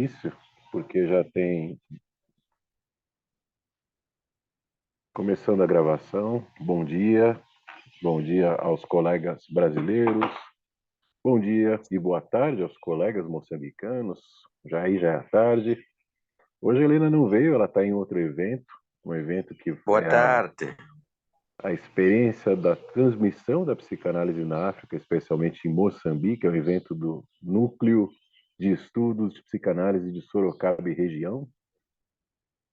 início, porque já tem... Começando a gravação. Bom dia aos colegas brasileiros, bom dia e boa tarde aos colegas moçambicanos, já é tarde. Hoje a Helena não veio, ela está em outro evento, um evento que Boa é tarde. a experiência da transmissão da psicanálise na África, especialmente em Moçambique, é um evento do Núcleo de Estudos de Psicanálise de Sorocaba e região.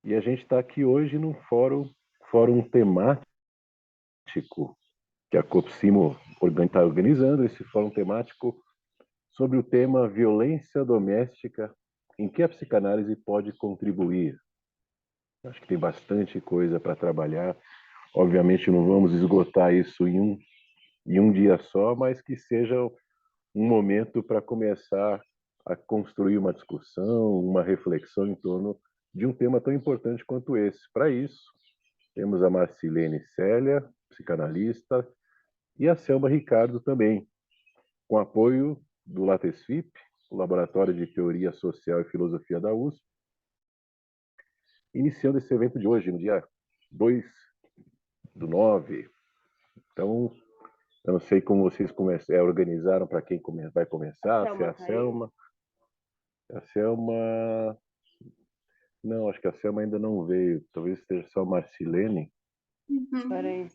E a gente está aqui hoje num fórum temático que a Copsimo está organizando, esse fórum temático sobre o tema violência doméstica, em que a psicanálise pode contribuir. Acho que tem bastante coisa para trabalhar. Obviamente não vamos esgotar isso em um dia só, mas que seja um momento para começar a construir uma discussão, uma reflexão em torno de um tema tão importante quanto esse. Para isso, temos a Marcilene Célia, psicanalista, e a Selma Ricardo também, com apoio do LATESFIP, o Laboratório de Teoria Social e Filosofia da USP, iniciando esse evento de hoje, no dia 2/9. Então, eu não sei como vocês organizaram para quem vai começar, se é a Selma. A Selma... Não, acho que a Selma ainda não veio. Talvez esteja só a Marcilene. Uhum.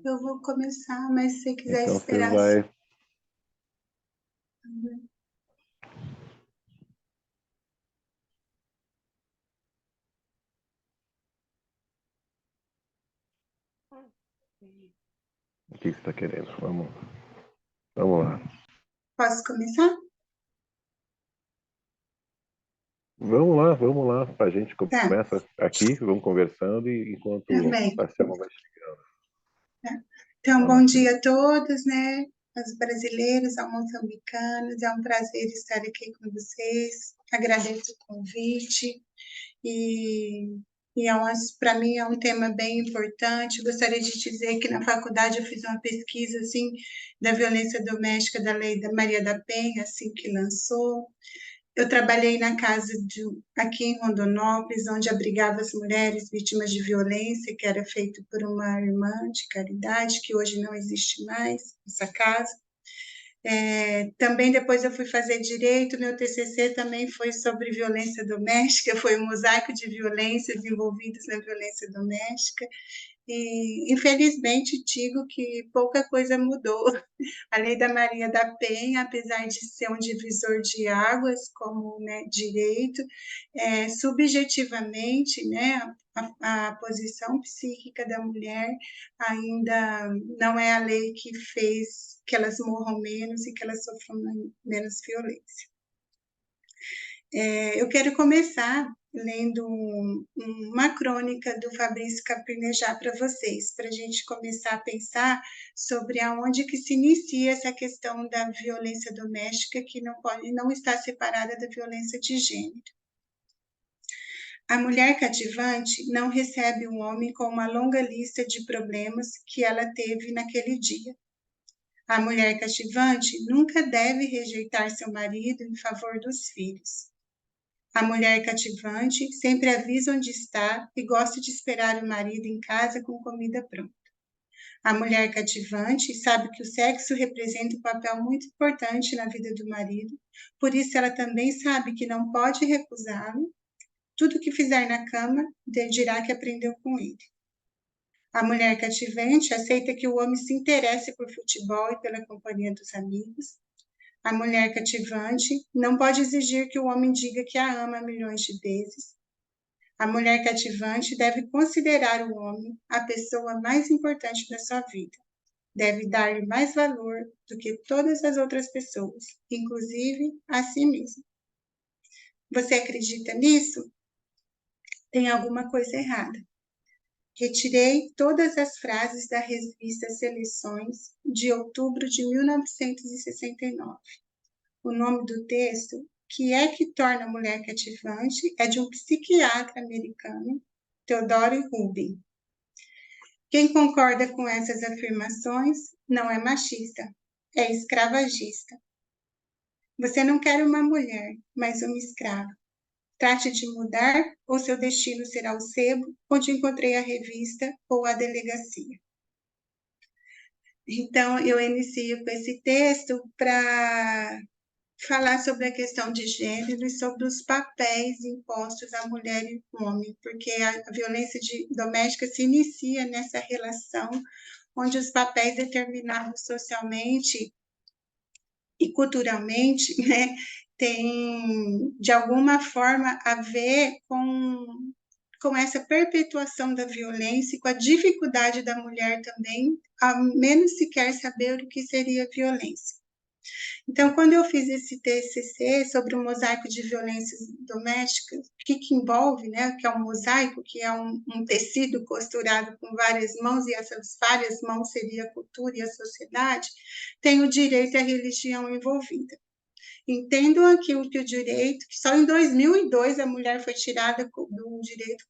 Eu vou começar, mas se você quiser então esperar... Você vai... Uhum. O que você está querendo? Vamos lá. Posso começar? Vamos lá. A gente começa aqui, vamos conversando enquanto a Selma vai chegando. Então, bom dia a todos, né? Aos brasileiros, aos moçambicanos. É um prazer estar aqui com vocês. Agradeço o convite. Para mim é um tema bem importante. Gostaria de dizer que na faculdade eu fiz uma pesquisa assim da violência doméstica da Lei da Maria da Penha, assim que lançou. Eu trabalhei na casa aqui em Rondonópolis, onde abrigava as mulheres vítimas de violência, que era feito por uma irmã de caridade, que hoje não existe mais, essa casa. Também depois eu fui fazer direito, meu TCC também foi sobre violência doméstica, foi um mosaico de violências envolvidas na violência doméstica, e infelizmente digo que pouca coisa mudou. A Lei da Maria da Penha, apesar de ser um divisor de águas, como, né, direito, subjetivamente, né, a posição psíquica da mulher ainda não é a lei que fez que elas morram menos e que elas sofram menos violência. Eu quero começar lendo uma crônica do Fabrício Capinejá para vocês, para a gente começar a pensar sobre aonde que se inicia essa questão da violência doméstica, que não está separada da violência de gênero. A mulher cativante não recebe o homem com uma longa lista de problemas que ela teve naquele dia. A mulher cativante nunca deve rejeitar seu marido em favor dos filhos. A mulher cativante sempre avisa onde está e gosta de esperar o marido em casa com comida pronta. A mulher cativante sabe que o sexo representa um papel muito importante na vida do marido, por isso ela também sabe que não pode recusá-lo. Tudo que fizer na cama, dirá que aprendeu com ele. A mulher cativante aceita que o homem se interesse por futebol e pela companhia dos amigos. A mulher cativante não pode exigir que o homem diga que a ama milhões de vezes. A mulher cativante deve considerar o homem a pessoa mais importante da sua vida. Deve dar-lhe mais valor do que todas as outras pessoas, inclusive a si mesma. Você acredita nisso? Tem alguma coisa errada. Retirei todas as frases da revista Seleções de outubro de 1969. O nome do texto, Que é que torna a mulher cativante, é de um psiquiatra americano, Theodore Rubin. Quem concorda com essas afirmações não é machista, é escravagista. Você não quer uma mulher, mas uma escrava. Trate de mudar, ou seu destino será o sebo, onde encontrei a revista ou a delegacia. Então, eu inicio com esse texto para falar sobre a questão de gênero e sobre os papéis impostos à mulher e ao homem, porque a violência doméstica se inicia nessa relação onde os papéis determinados socialmente e culturalmente, né, têm, de alguma forma, a ver com essa perpetuação da violência e com a dificuldade da mulher também, a menos sequer saber o que seria violência. Então, quando eu fiz esse TCC sobre o mosaico de violências domésticas, o que envolve, né, que é um mosaico, que é um tecido costurado com várias mãos, e essas várias mãos seria a cultura e a sociedade, tem o direito e a religião envolvida. Entendam aqui que o direito, que só em 2002 a mulher foi tirada do direito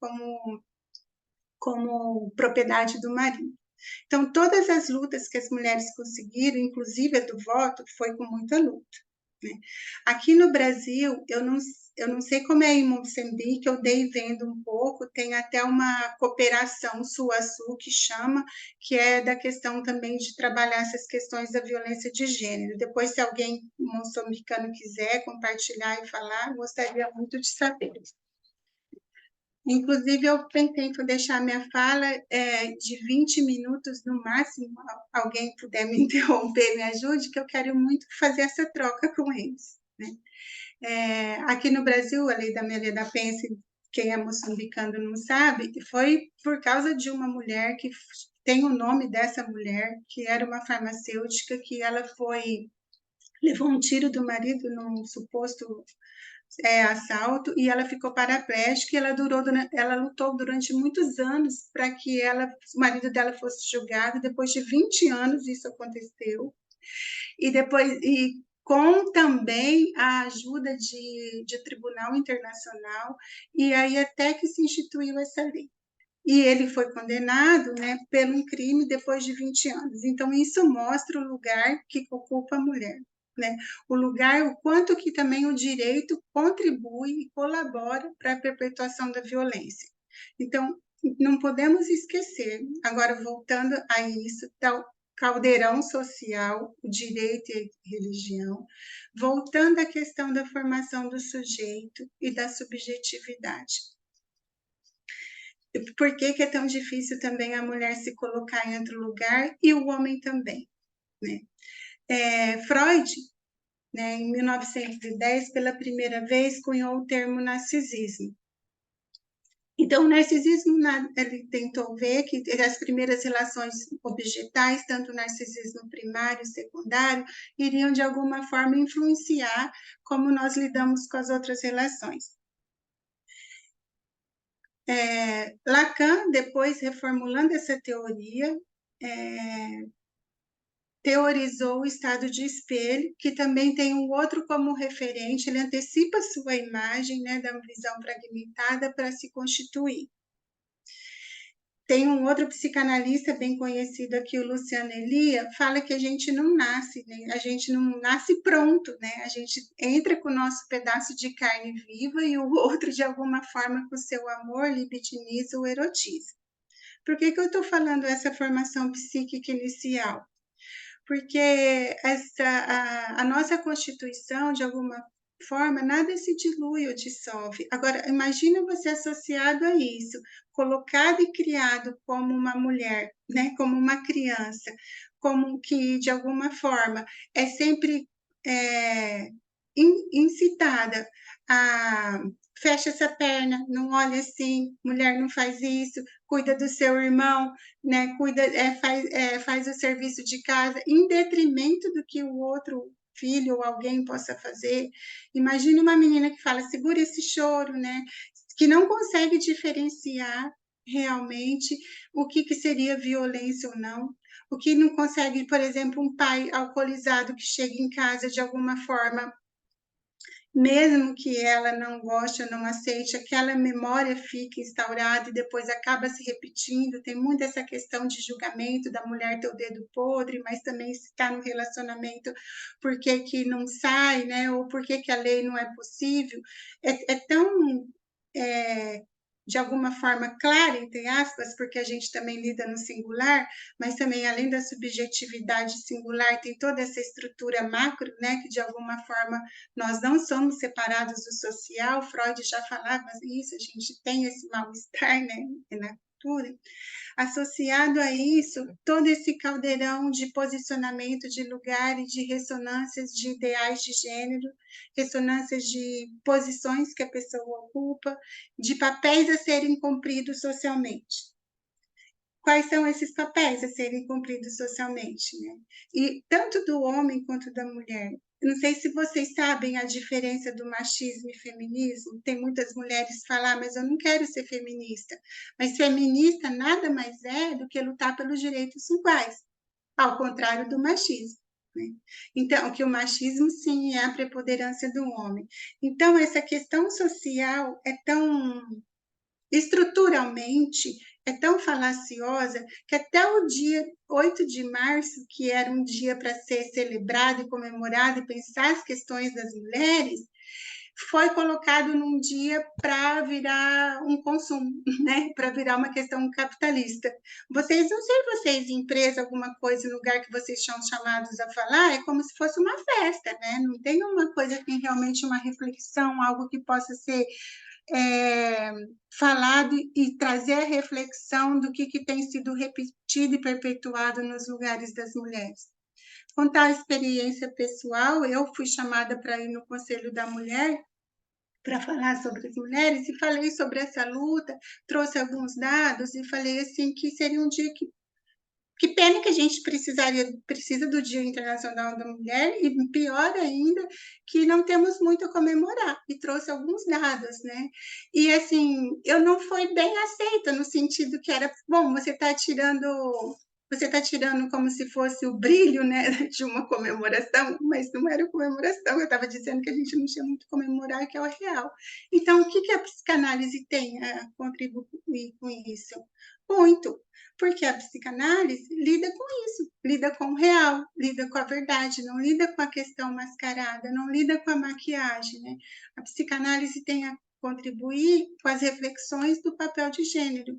como propriedade do marido. Então, todas as lutas que as mulheres conseguiram, inclusive a do voto, foi com muita luta. Né? Aqui no Brasil, eu não sei como é em Moçambique, eu dei vendo um pouco, tem até uma cooperação sul-a-sul que chama, que é da questão também de trabalhar essas questões da violência de gênero. Depois, se alguém moçambicano quiser compartilhar e falar, gostaria muito de saber. Inclusive, eu tento deixar minha fala de 20 minutos no máximo. Alguém puder me interromper, me ajude, que eu quero muito fazer essa troca com eles. Né? Aqui no Brasil, a Lei da Maria da Penha, quem é moçambicano não sabe, foi por causa de uma mulher que tem o nome dessa mulher, que era uma farmacêutica, que ela levou um tiro do marido num suposto assalto, e ela ficou paraplégica, e ela lutou durante muitos anos para que o marido dela fosse julgado. Depois de 20 anos isso aconteceu, e com também a ajuda de tribunal internacional, e aí até que se instituiu essa lei. E ele foi condenado, né, pelo crime depois de 20 anos. Então, isso mostra o lugar que ocupa a mulher. Né? O lugar, o quanto que também o direito contribui e colabora para a perpetuação da violência. Então, não podemos esquecer, agora voltando a isso, tal caldeirão social, o direito e a religião, voltando à questão da formação do sujeito e da subjetividade. Por que é tão difícil também a mulher se colocar em outro lugar e o homem também? Né? Freud, né, em 1910, pela primeira vez, cunhou o termo narcisismo. Então, o narcisismo, ele tentou ver que as primeiras relações objetais, tanto o narcisismo primário e secundário, iriam, de alguma forma, influenciar como nós lidamos com as outras relações. Lacan, depois, reformulando essa teoria, teorizou o estado de espelho, que também tem um outro como referente, ele antecipa sua imagem, né, da visão fragmentada para se constituir. Tem um outro psicanalista bem conhecido aqui, o Luciano Elia, fala que a gente não nasce, né? A gente não nasce pronto, né? A gente entra com o nosso pedaço de carne viva e o outro, de alguma forma, com o seu amor, libidiniza ou erotiza. Por que eu estou falando essa formação psíquica inicial? Porque a nossa Constituição, de alguma forma, nada se dilui ou dissolve. Agora, imagina você associado a isso, colocado e criado como uma mulher, né, como uma criança, como que, de alguma forma, é sempre incitada a fecha essa perna, não olha assim, mulher não faz isso, cuida do seu irmão, né, faz o serviço de casa, em detrimento do que o outro filho ou alguém possa fazer. Imagine uma menina que fala, segura esse choro, né, que não consegue diferenciar realmente o que seria violência ou não, o que não consegue, por exemplo, um pai alcoolizado que chega em casa de alguma forma mesmo que ela não goste ou não aceite, aquela memória fica instaurada e depois acaba se repetindo. Tem muito essa questão de julgamento da mulher ter o dedo podre, mas também se está no relacionamento, por que que não sai, né? Ou por que que a lei não é possível. É tão de alguma forma clara, entre aspas, porque a gente também lida no singular, mas também, além da subjetividade singular, tem toda essa estrutura macro, né, que de alguma forma nós não somos separados do social. Freud já falava isso, a gente tem esse mal-estar, né, na cultura. Associado a isso, todo esse caldeirão de posicionamento de lugar e de ressonâncias de ideais de gênero, ressonâncias de posições que a pessoa ocupa, de papéis a serem cumpridos socialmente. Quais são esses papéis a serem cumpridos socialmente, né? E tanto do homem quanto da mulher. Não sei se vocês sabem a diferença do machismo e feminismo. Tem muitas mulheres que falam, mas eu não quero ser feminista. Mas feminista nada mais é do que lutar pelos direitos iguais, ao contrário do machismo. Né? Então, que o machismo, sim, é a preponderância do homem. Então, essa questão social é tão estruturalmente é tão falaciosa que até o dia 8 de março, que era um dia para ser celebrado e comemorado e pensar as questões das mulheres, foi colocado num dia para virar um consumo, né? Para virar uma questão capitalista. Vocês, não sei se vocês, empresa, alguma coisa, lugar que vocês são chamados a falar, é como se fosse uma festa, né? Não tem uma coisa que tem realmente uma reflexão, algo que possa ser falado e trazer a reflexão do que tem sido repetido e perpetuado nos lugares das mulheres. Contar a experiência pessoal, eu fui chamada para ir no Conselho da Mulher para falar sobre as mulheres e falei sobre essa luta, trouxe alguns dados e falei assim que seria um dia que pena que a gente precisa do Dia Internacional da Mulher, e pior ainda, que não temos muito a comemorar, e trouxe alguns dados, né? E assim, eu não fui bem aceita, no sentido que era, bom, você está tirando como se fosse o brilho, né, de uma comemoração, mas não era comemoração, eu estava dizendo que a gente não tinha muito a comemorar, que é o real. Então, o que a psicanálise tem a contribuir com isso? Muito, porque a psicanálise lida com isso, lida com o real, lida com a verdade, não lida com a questão mascarada, não lida com a maquiagem, né? A psicanálise tem a contribuir com as reflexões do papel de gênero,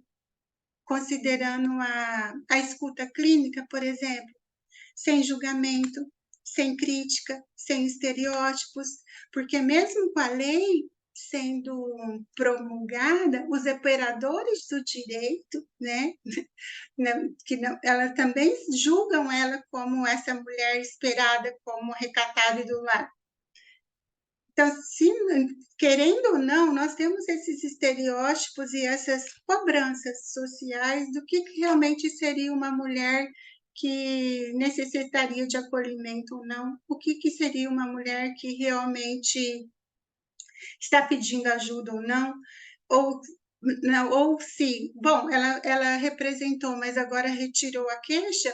considerando a escuta clínica, por exemplo, sem julgamento, sem crítica, sem estereótipos, porque mesmo com a lei sendo promulgada, os operadores do direito, né, que não, elas também julgam ela como essa mulher esperada, como recatada e do lar. Então, se, querendo ou não, nós temos esses estereótipos e essas cobranças sociais do que realmente seria uma mulher que necessitaria de acolhimento ou não, o que seria uma mulher que realmente está pedindo ajuda ou não, ou não, ou se, bom, ela representou, mas agora retirou a queixa,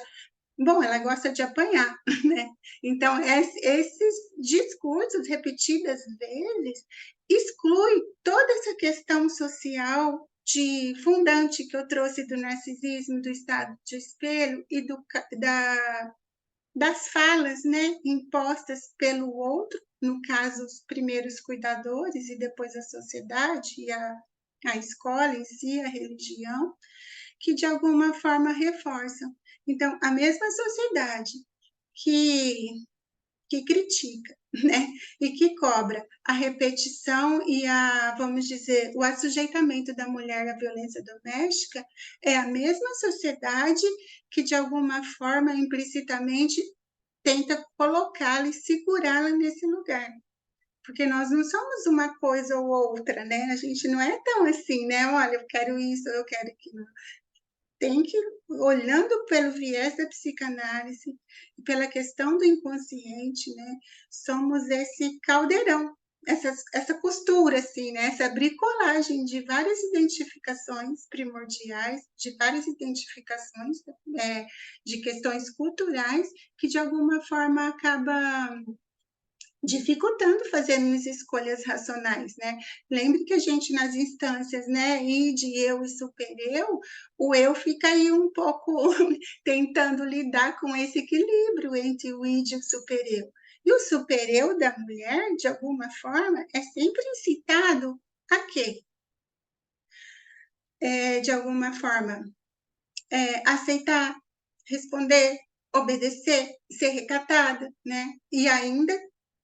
bom, ela gosta de apanhar, né? Então, esses discursos repetidas vezes exclui toda essa questão social de fundante que eu trouxe do narcisismo, do estado de espelho e das falas, né, impostas pelo outro, no caso, os primeiros cuidadores e depois a sociedade e a escola em si, a religião, que de alguma forma reforçam. Então, a mesma sociedade que critica, né, e que cobra a repetição e vamos dizer, o assujeitamento da mulher à violência doméstica, é a mesma sociedade que, de alguma forma, implicitamente, tenta colocá-la e segurá-la nesse lugar. Porque nós não somos uma coisa ou outra, né? A gente não é tão assim, né? Olha, eu quero isso, eu quero aquilo. Tem que, olhando pelo viés da psicanálise e pela questão do inconsciente, né? Somos esse caldeirão, essa costura, assim, né? Essa bricolagem de várias identificações primordiais, de várias identificações de questões culturais que, de alguma forma, acaba dificultando fazermos escolhas racionais, né? Lembre que a gente nas instâncias, né, id, eu e super-eu, o eu fica aí um pouco tentando lidar com esse equilíbrio entre o id e o super-eu. E o super-eu da mulher, de alguma forma, é sempre incitado a quê? De alguma forma, aceitar, responder, obedecer, ser recatada, né? E ainda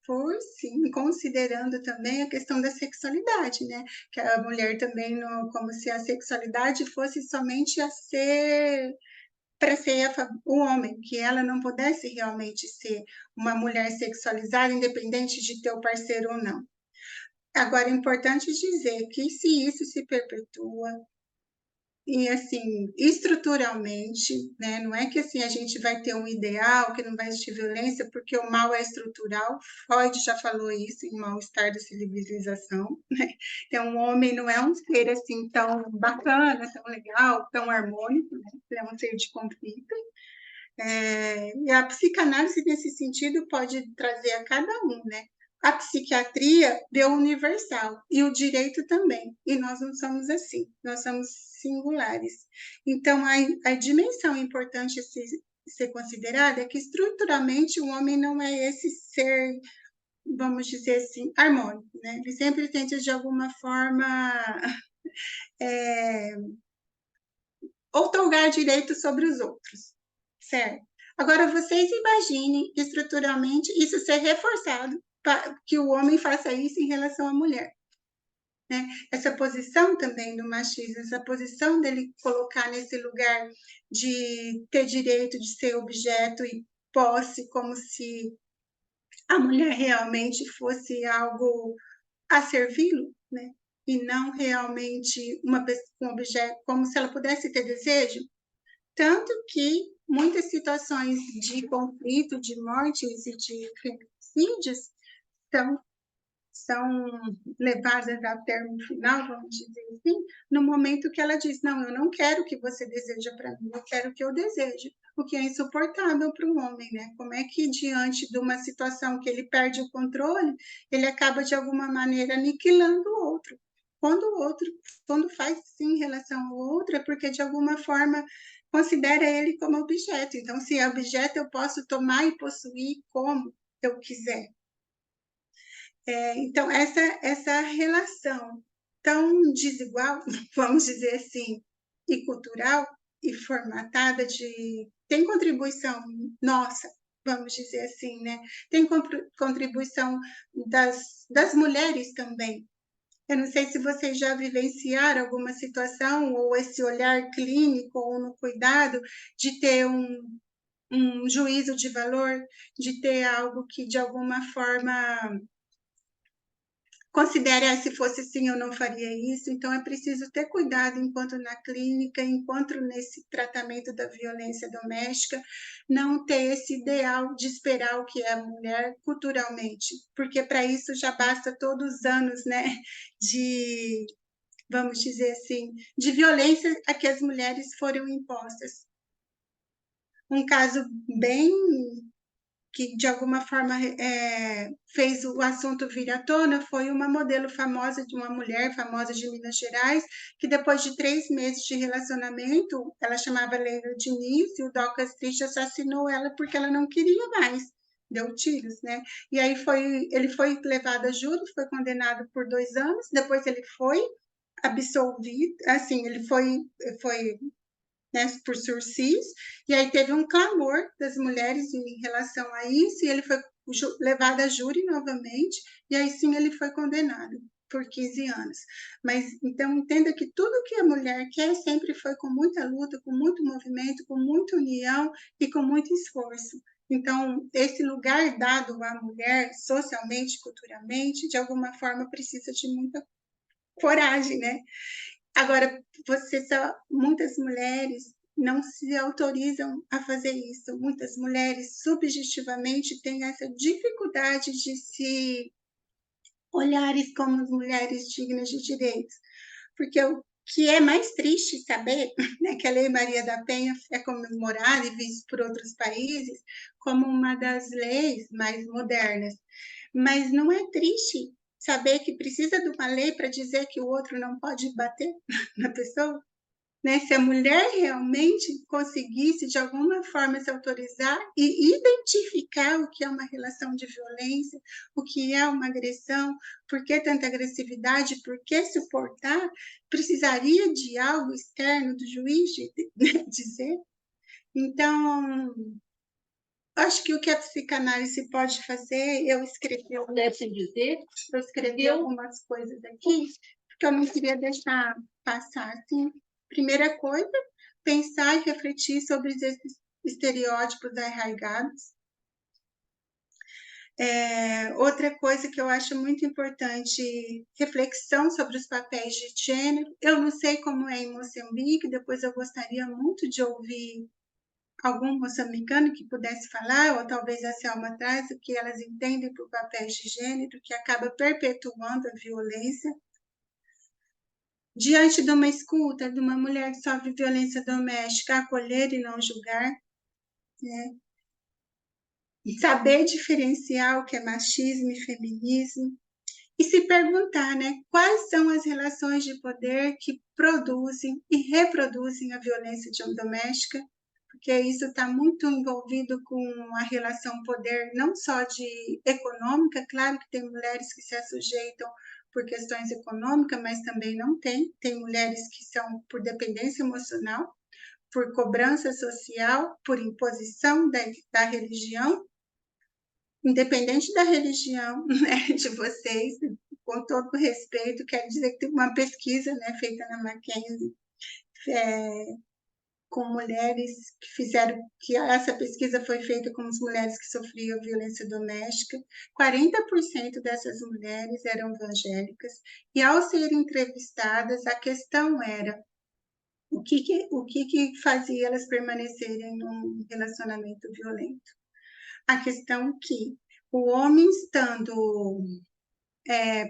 por sim, considerando também a questão da sexualidade, né? Que a mulher também, não, como se a sexualidade fosse somente a ser para ser o homem, que ela não pudesse realmente ser uma mulher sexualizada, independente de ter o parceiro ou não. Agora, é importante dizer que se isso se perpetua, e assim, estruturalmente, né? Não é que assim a gente vai ter um ideal, que não vai existir violência, porque o mal é estrutural. Freud já falou isso em Mal-Estar da Civilização, né? Então, o homem não é um ser assim tão bacana, tão legal, tão harmônico, né? Ele é um ser de conflito. E a psicanálise, nesse sentido, pode trazer a cada um, né? A psiquiatria vê o universal e o direito também. E nós não somos assim, nós somos singulares. Então, a dimensão importante a ser considerada é que, estruturalmente, o homem não é esse ser, vamos dizer assim, harmônico, né? Ele sempre tenta, de alguma forma, é, outorgar direitos sobre os outros, certo? Agora, vocês imaginem estruturalmente isso ser reforçado para que o homem faça isso em relação à mulher. Né? Essa posição também do machismo, essa posição dele colocar nesse lugar de ter direito de ser objeto e posse, como se a mulher realmente fosse algo a servi-lo, né? E não realmente um objeto, como se ela pudesse ter desejo. Tanto que muitas situações de conflito, de mortes e de feminicídios são levadas ao termo final, vamos dizer assim, no momento que ela diz, não, eu não quero que você deseja para mim, eu quero que eu deseje, o que é insuportável para o homem, né? Como é que diante de uma situação que ele perde o controle, ele acaba de alguma maneira aniquilando o outro? Quando o outro, quando faz sim em relação ao outro, é porque de alguma forma considera ele como objeto. Então, se é objeto, eu posso tomar e possuir como eu quiser. Então, essa relação tão desigual, vamos dizer assim, e cultural e formatada tem contribuição nossa, vamos dizer assim, né? Tem contribuição das mulheres também. Eu não sei se vocês já vivenciaram alguma situação ou esse olhar clínico ou no cuidado de ter um juízo de valor, de ter algo que de alguma forma considere, se fosse assim, eu não faria isso. Então, é preciso ter cuidado enquanto na clínica, enquanto nesse tratamento da violência doméstica, não ter esse ideal de esperar o que é a mulher culturalmente, porque para isso já basta todos os anos, né, de, vamos dizer assim, de violência a que as mulheres foram impostas. Um caso bem que de alguma forma fez o assunto vir à tona foi uma modelo famosa, de uma mulher famosa de Minas Gerais, que depois de 3 meses de relacionamento, ela chamava Leila Diniz, e o Docas Triste assassinou ela porque ela não queria mais, deu tiros, né? E aí ele foi levado a júri, foi condenado por 2 anos, depois ele foi absolvido, assim, ele foi né, por sursis, e aí teve um clamor das mulheres em relação a isso, e ele foi levado a júri novamente, e aí sim ele foi condenado por 15 anos. Mas então entenda que tudo que a mulher quer sempre foi com muita luta, com muito movimento, com muita união e com muito esforço. Então, esse lugar dado à mulher, socialmente, culturalmente, de alguma forma precisa de muita coragem, né? Agora, muitas mulheres não se autorizam a fazer isso. Muitas mulheres, subjetivamente, têm essa dificuldade de se olharem como mulheres dignas de direitos. Porque o que é mais triste saber né, que a Lei Maria da Penha é comemorada e vista por outros países como uma das leis mais modernas. Mas não é triste saber que precisa de uma lei para dizer que o outro não pode bater na pessoa? Né? Se a mulher realmente conseguisse, de alguma forma, se autorizar e identificar o que é uma relação de violência, o que é uma agressão, por que tanta agressividade, por que suportar, precisaria de algo externo do juiz dizer? Então, acho que o que a psicanálise pode fazer, eu escrevi algumas coisas aqui, porque eu não queria deixar passar assim. Primeira coisa, pensar e refletir sobre esses estereótipos arraigados. Outra coisa que eu acho muito importante, reflexão sobre os papéis de gênero. Eu não sei como é em Moçambique, depois eu gostaria muito de ouvir algum moçambicano que pudesse falar, ou talvez a Selma traz, o que elas entendem por papéis de gênero, que acaba perpetuando a violência. Diante de uma escuta de uma mulher que sofre violência doméstica, acolher e não julgar, né? E saber diferenciar o que é machismo e feminismo, e se perguntar, né, quais são as relações de poder que produzem e reproduzem a violência doméstica, porque isso está muito envolvido com a relação poder, não só de econômica, claro que tem mulheres que se assujeitam por questões econômicas, mas também não tem. Tem mulheres que são por dependência emocional, por cobrança social, por imposição da religião, independente da religião, né, de vocês, com todo respeito, quero dizer que tem uma pesquisa, né, feita na Mackenzie, com mulheres que fizeram, que essa pesquisa foi feita com as mulheres que sofriam violência doméstica, 40% dessas mulheres eram evangélicas, e ao serem entrevistadas, a questão era o que fazia elas permanecerem num relacionamento violento. A questão que o homem estando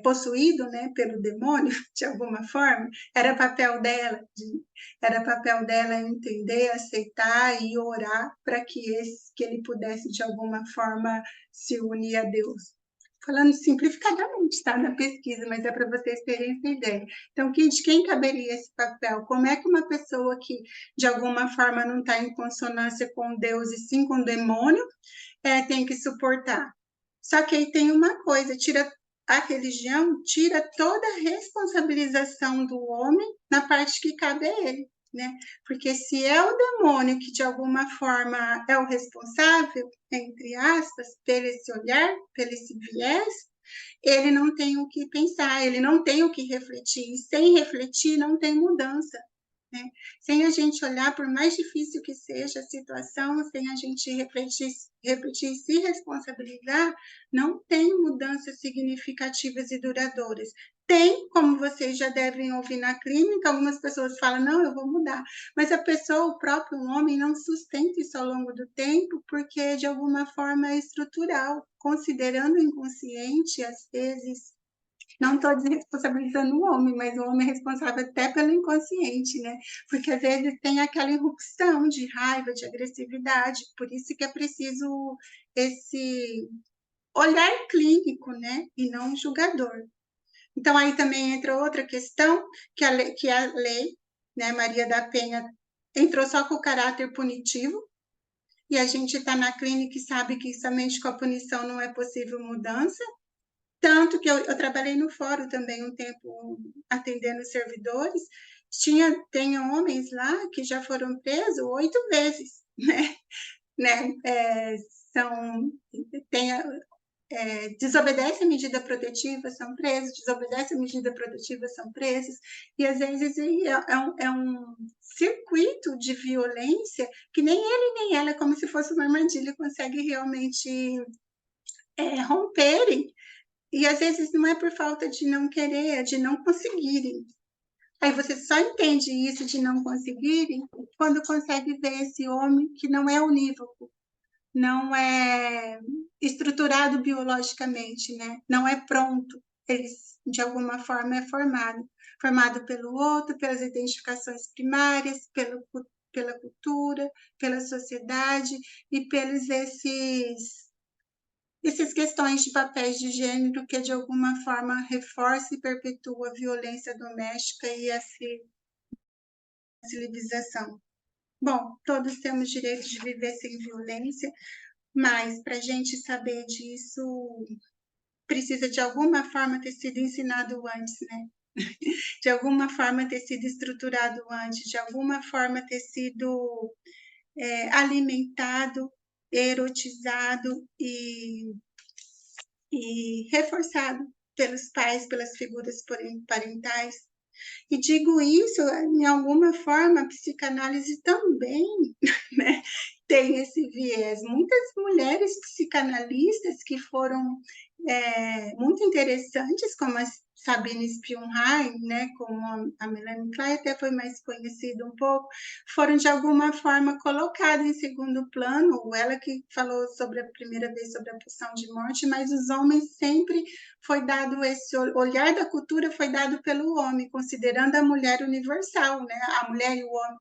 possuído, né, pelo demônio, de alguma forma, era papel dela, entender, aceitar e orar para que ele pudesse, de alguma forma, se unir a Deus. Falando simplificadamente, tá, na pesquisa, mas é para vocês terem essa ideia. Então, de quem caberia esse papel? Como é que uma pessoa que, de alguma forma, não está em consonância com Deus e sim com o demônio, tem que suportar? Só que aí tem uma coisa, a religião tira toda a responsabilização do homem na parte que cabe a ele, né? Porque se é o demônio que de alguma forma é o responsável, entre aspas, pelo esse olhar, pelo esse viés, ele não tem o que pensar, ele não tem o que refletir, e sem refletir não tem mudança. Né? Sem a gente olhar, por mais difícil que seja a situação, sem a gente refletir e se responsabilizar, não tem mudanças significativas e duradouras. Tem, como vocês já devem ouvir na clínica, algumas pessoas falam, não, eu vou mudar. Mas a pessoa, o próprio homem, não sustenta isso ao longo do tempo, porque de alguma forma é estrutural, considerando o inconsciente, às vezes, não estou desresponsabilizando o homem, mas o homem é responsável até pelo inconsciente, né? Porque às vezes tem aquela irrupção de raiva, de agressividade, por isso que é preciso esse olhar clínico, né? E não julgador. Então, aí também entra outra questão, que a lei, né, Maria da Penha, entrou só com o caráter punitivo, e a gente está na clínica e sabe que somente com a punição não é possível mudança. Tanto que eu trabalhei no fórum também um tempo atendendo servidores, tem homens lá que já foram presos 8 vezes, né? São, tem, desobedece a medida protetiva, são presos, desobedece a medida protetiva, são presos, e às vezes é um circuito de violência que nem ele nem ela, como se fosse uma armadilha, consegue realmente romperem. E às vezes não é por falta de não querer, é de não conseguirem. Aí você só entende isso de não conseguirem quando consegue ver esse homem que não é unívoco, não é estruturado biologicamente, né? Não é pronto. Ele, de alguma forma, é formado pelo outro, pelas identificações primárias, pela cultura, pela sociedade e pelos esses essas questões de papéis de gênero que, de alguma forma, reforça e perpetua a violência doméstica e a civilização. Bom, todos temos direito de viver sem violência, mas para a gente saber disso, precisa de alguma forma ter sido ensinado antes, né? De alguma forma ter sido estruturado antes, de alguma forma ter sido alimentado, erotizado e reforçado pelos pais, pelas figuras parentais. E digo isso, em alguma forma, a psicanálise também, né, tem esse viés. Muitas mulheres psicanalistas que foram muito interessantes, como a Sabine Spionheim, né, como a Melanie Klein, até foi mais conhecida um pouco, foram de alguma forma colocadas em segundo plano, ela que falou sobre a primeira vez sobre a pulsão de morte, mas os homens sempre foi dado esse olhar da cultura foi dado pelo homem, considerando a mulher universal, né, a mulher e o homem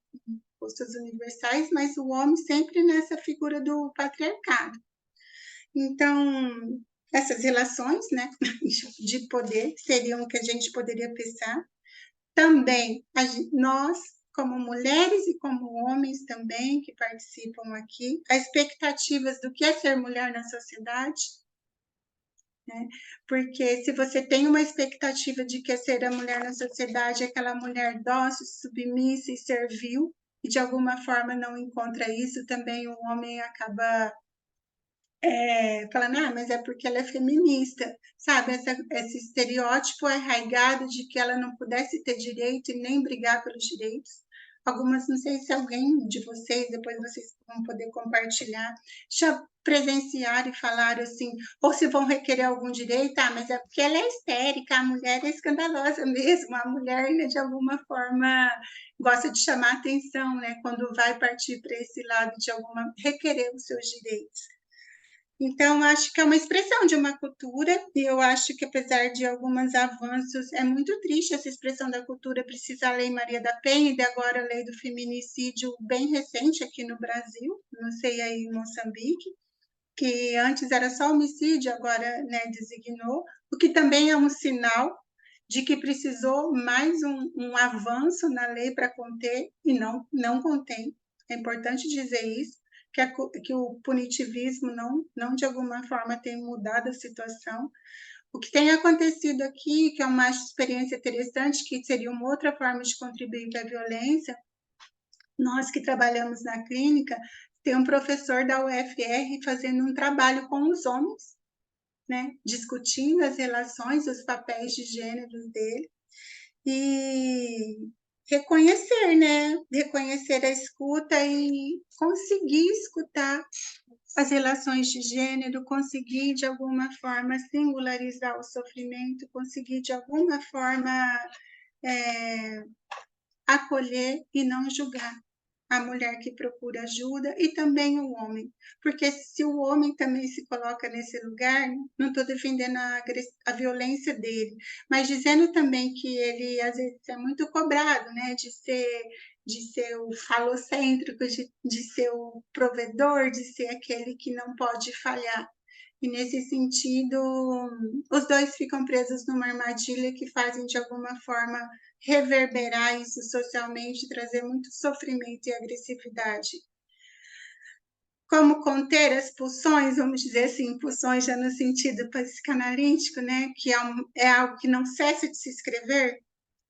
postos universais, mas o homem sempre nessa figura do patriarcado. Então, essas relações, né, de poder seriam o que a gente poderia pensar. Também, nós, como mulheres e como homens também, que participam aqui, as expectativas do que é ser mulher na sociedade, né? Porque se você tem uma expectativa de que é ser a mulher na sociedade, é aquela mulher dócil, submissa e servil, e de alguma forma não encontra isso, também o homem acaba falando, mas é porque ela é feminista, sabe? Esse estereótipo arraigado de que ela não pudesse ter direito e nem brigar pelos direitos. Algumas, não sei se alguém de vocês, depois vocês vão poder compartilhar, já presenciaram e falaram assim, ou se vão requerer algum direito, mas é porque ela é histérica, a mulher é escandalosa mesmo, a mulher, né, de alguma forma, gosta de chamar atenção, né, quando vai partir para esse lado de alguma requerer os seus direitos. Então, acho que é uma expressão de uma cultura, e eu acho que, apesar de alguns avanços, é muito triste essa expressão da cultura. Precisa a Lei Maria da Penha, e agora a lei do feminicídio, bem recente aqui no Brasil, não sei aí em Moçambique, que antes era só homicídio, agora, né, designou, o que também é um sinal de que precisou mais um avanço na lei para conter, e não contém. É importante dizer isso, que o punitivismo não de alguma forma tem mudado a situação. O que tem acontecido aqui, que é uma experiência interessante, que seria uma outra forma de contribuir para a violência, nós que trabalhamos na clínica, tem um professor da UFR fazendo um trabalho com os homens, né, discutindo as relações, os papéis de gênero dele, e reconhecer, né? Reconhecer a escuta e conseguir escutar as relações de gênero, conseguir de alguma forma singularizar o sofrimento, conseguir de alguma forma acolher e não julgar a mulher que procura ajuda e também o homem, porque se o homem também se coloca nesse lugar, não estou defendendo a violência dele, mas dizendo também que ele às vezes é muito cobrado, né, de ser o falocêntrico, de ser o provedor, de ser aquele que não pode falhar. E nesse sentido, os dois ficam presos numa armadilha que fazem de alguma forma reverberar isso socialmente, trazer muito sofrimento e agressividade. Como conter as pulsões, vamos dizer assim, pulsões já no sentido psicanalítico, né, que é algo que não cessa de se escrever,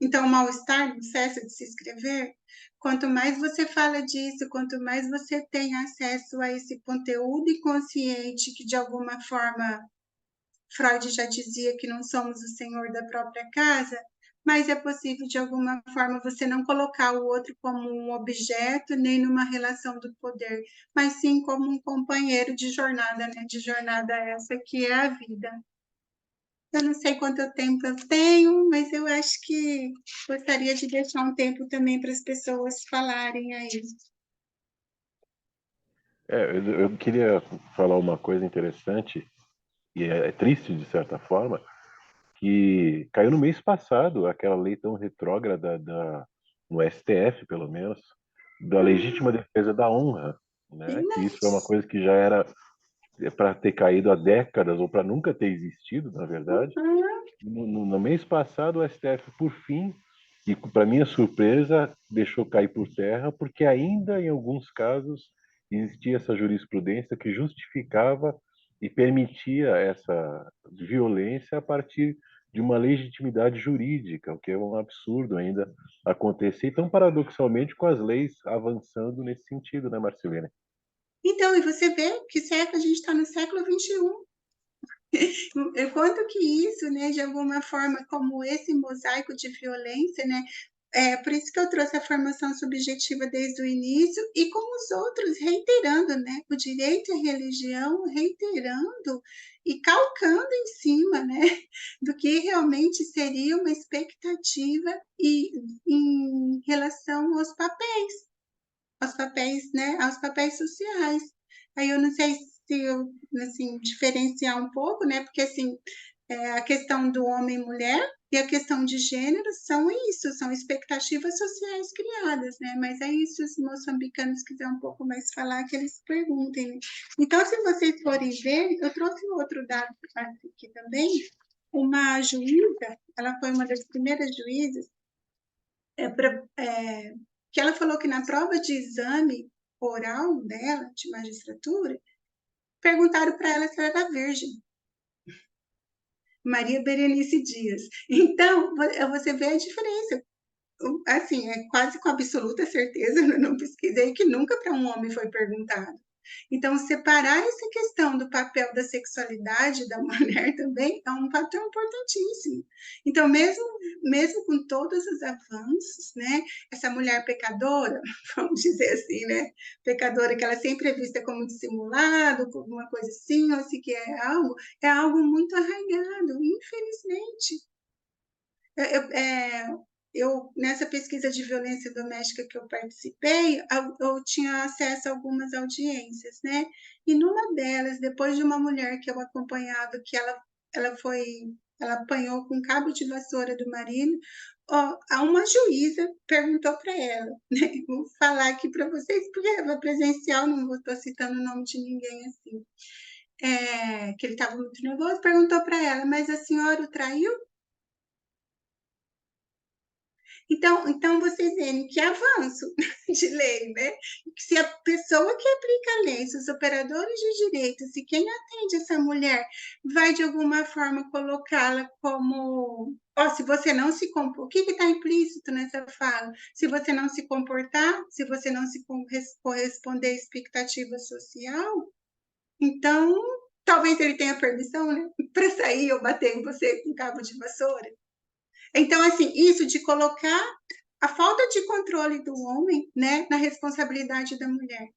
então o mal-estar não cessa de se escrever. Quanto mais você fala disso, quanto mais você tem acesso a esse conteúdo inconsciente que de alguma forma Freud já dizia que não somos o senhor da própria casa, mas é possível, de alguma forma, você não colocar o outro como um objeto, nem numa relação do poder, mas sim como um companheiro de jornada, né? De jornada essa que é a vida. Eu não sei quanto tempo eu tenho, mas eu acho que gostaria de deixar um tempo também para as pessoas falarem aí. Eu queria falar uma coisa interessante, e é triste de certa forma, que caiu no mês passado aquela lei tão retrógrada no STF, pelo menos, da legítima defesa da honra, né? Que isso é uma coisa que já era para ter caído há décadas, ou para nunca ter existido, na verdade. Uhum. No mês passado, o STF, por fim, e para minha surpresa, deixou cair por terra, porque ainda em alguns casos existia essa jurisprudência que justificava e permitia essa violência a partir de uma legitimidade jurídica, o que é um absurdo ainda acontecer, e tão paradoxalmente com as leis avançando nesse sentido, né, Marcelina? Então, e você vê que século a gente está no século XXI. Quanto que isso, né, de alguma forma, como esse mosaico de violência, né, por isso que eu trouxe a formação subjetiva desde o início e com os outros reiterando, né, o direito à religião reiterando e calcando em cima, né, do que realmente seria uma expectativa e em relação aos papéis, né, aos papéis sociais. Aí eu não sei se eu, assim, diferenciar um pouco, né, porque, assim, a questão do homem e mulher e a questão de gênero são isso, são expectativas sociais criadas, né, mas aí se os moçambicanos quiserem um pouco mais falar, que eles perguntem, né? Então, se vocês forem ver, eu trouxe outro dado aqui também, uma juíza, ela foi uma das primeiras juízes, que ela falou que na prova de exame oral dela, de magistratura, perguntaram para ela se ela era virgem. Maria Berenice Dias. Então, você vê a diferença. Assim, é quase com absoluta certeza, eu não pesquisei, que nunca para um homem foi perguntado. Então, separar essa questão do papel da sexualidade da mulher também é um papel importantíssimo. Então, mesmo com todos os avanços, né, essa mulher pecadora, vamos dizer assim, né, pecadora que ela sempre é vista como dissimulado, como uma coisa assim, ou assim, que é algo muito arraigado, infelizmente. Nessa pesquisa de violência doméstica que eu participei, eu tinha acesso a algumas audiências, né? E numa delas, depois de uma mulher que eu acompanhava, que ela apanhou com cabo de vassoura do marido, uma juíza perguntou para ela, né? Vou falar aqui para vocês, porque é presencial, não estou citando o nome de ninguém assim, que ele estava muito nervoso, perguntou para ela, mas a senhora o traiu? Então vocês veem que avanço de lei, né? Se a pessoa que aplica a lei, se os operadores de direito, se quem atende essa mulher vai de alguma forma colocá-la como, se você não se comportar, o que está implícito nessa fala? Se você não se comportar, se você não se corresponder à expectativa social, então talvez ele tenha permissão, né, para sair ou bater em você com cabo de vassoura. Então, assim, isso de colocar a falta de controle do homem, né, na responsabilidade da mulher.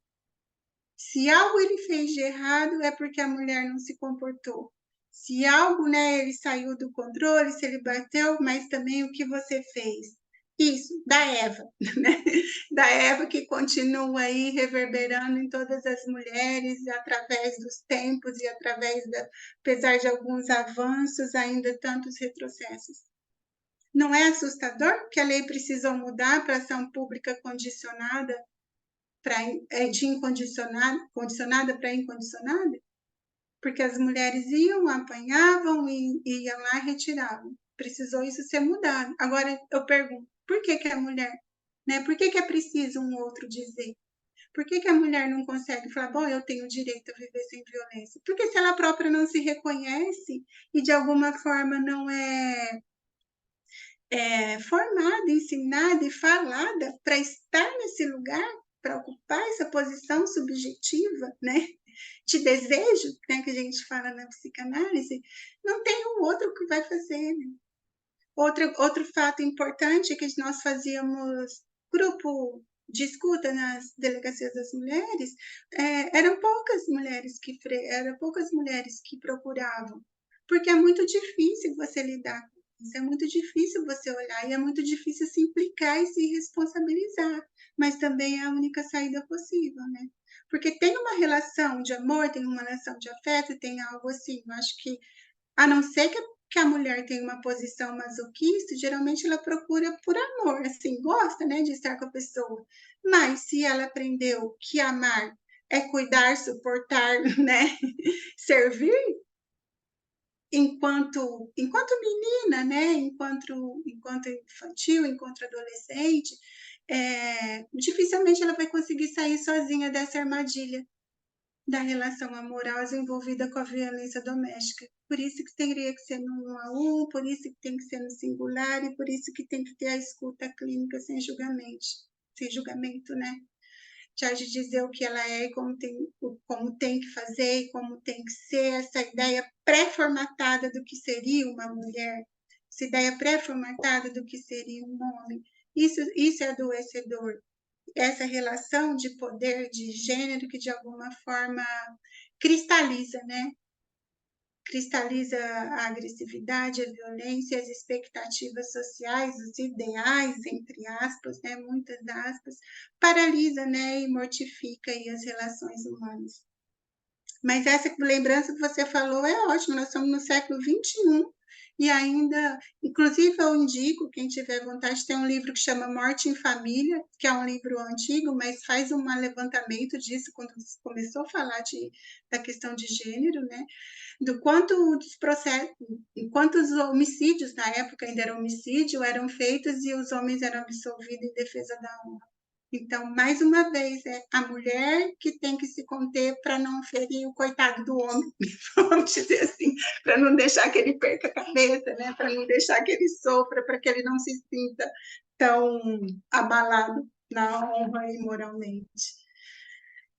Se algo ele fez de errado, é porque a mulher não se comportou. Se algo, né, ele saiu do controle, se ele bateu, mas também o que você fez. Isso, da Eva, né? Da Eva que continua aí reverberando em todas as mulheres, através dos tempos e apesar de alguns avanços, ainda tantos retrocessos. Não é assustador que a lei precisou mudar para ação pública condicionada de condicionada para incondicionada? Porque as mulheres iam, apanhavam e iam lá e retiravam. Precisou isso ser mudado. Agora eu pergunto, por que a mulher? Né? Por que é preciso um outro dizer? Por que a mulher não consegue falar, bom, eu tenho o direito a viver sem violência? Porque se ela própria não se reconhece e de alguma forma não formada, ensinada e falada para estar nesse lugar, para ocupar essa posição subjetiva, né, de desejo, né, que a gente fala na psicanálise, não tem um outro que vai fazer. Né? Outro fato importante é que nós fazíamos grupo de escuta nas delegacias das mulheres, eram poucas mulheres que procuravam, porque é muito difícil você lidar com isso, é muito difícil você olhar e é muito difícil se implicar e se responsabilizar, mas também é a única saída possível, né? Porque tem uma relação de amor, tem uma relação de afeto, tem algo assim, eu acho que a não ser que a mulher tenha uma posição masoquista, geralmente ela procura por amor, assim, gosta, né, de estar com a pessoa. Mas se ela aprendeu que amar é cuidar, suportar, né? Servir enquanto menina, né? Enquanto infantil, enquanto adolescente, dificilmente ela vai conseguir sair sozinha dessa armadilha da relação amorosa envolvida com a violência doméstica. Por isso que teria que ser no 1 a 1, por isso que tem que ser no singular e por isso que tem que ter a escuta clínica sem julgamento, né? Já de dizer o que ela é e como tem que fazer e como tem que ser, essa ideia pré-formatada do que seria uma mulher, essa ideia pré-formatada do que seria um homem. Isso é adoecedor. Essa relação de poder, de gênero, que de alguma forma cristaliza, né? Cristaliza a agressividade, a violência, as expectativas sociais, os ideais, entre aspas, né? Muitas aspas, paralisa, né? E mortifica aí as relações humanas. Mas essa lembrança que você falou é ótima, nós estamos no século XXI e ainda, inclusive eu indico, quem tiver vontade, tem um livro que chama Morte em Família, que é um livro antigo, mas faz um levantamento disso quando começou a falar da questão de gênero, né? Do quanto os processos, quantos homicídios, na época ainda era homicídio, eram feitos e os homens eram absolvidos em defesa da honra. Então, mais uma vez, é a mulher que tem que se conter para não ferir o coitado do homem, vamos dizer assim, para não deixar que ele perca a cabeça, né? Para não deixar que ele sofra, para que ele não se sinta tão abalado na honra e moralmente.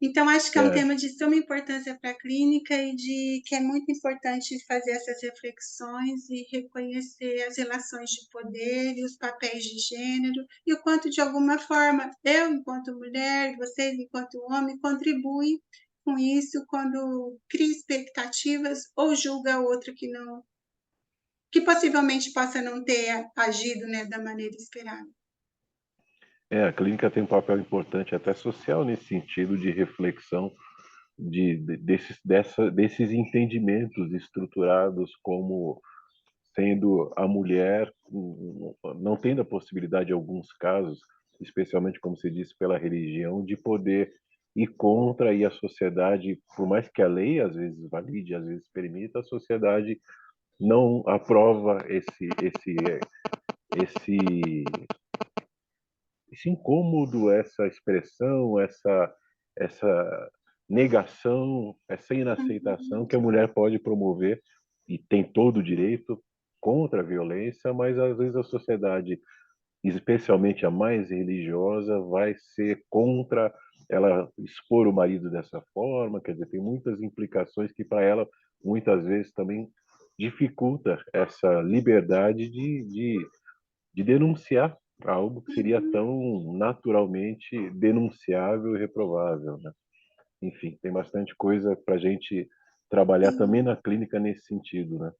Então, acho que é um tema de suma importância para a clínica e que é muito importante fazer essas reflexões e reconhecer as relações de poder e os papéis de gênero e o quanto, de alguma forma, eu, enquanto mulher, vocês, enquanto homem, contribuem com isso quando cria expectativas ou julga outro que possivelmente possa não ter agido, né, da maneira esperada. A clínica tem um papel importante, até social, nesse sentido de reflexão desses entendimentos estruturados como sendo a mulher, não tendo a possibilidade, em alguns casos, especialmente, como se disse, pela religião, de poder ir contra, e a sociedade, por mais que a lei às vezes valide, às vezes permita, a sociedade não aprova esse esse incômodo, essa expressão, essa negação, essa inaceitação que a mulher pode promover e tem todo o direito contra a violência, mas às vezes a sociedade, especialmente a mais religiosa, vai ser contra ela expor o marido dessa forma, quer dizer, tem muitas implicações que para ela muitas vezes também dificulta essa liberdade de denunciar algo que seria tão naturalmente denunciável e reprovável, né? Enfim, tem bastante coisa para a gente trabalhar também na clínica nesse sentido, né?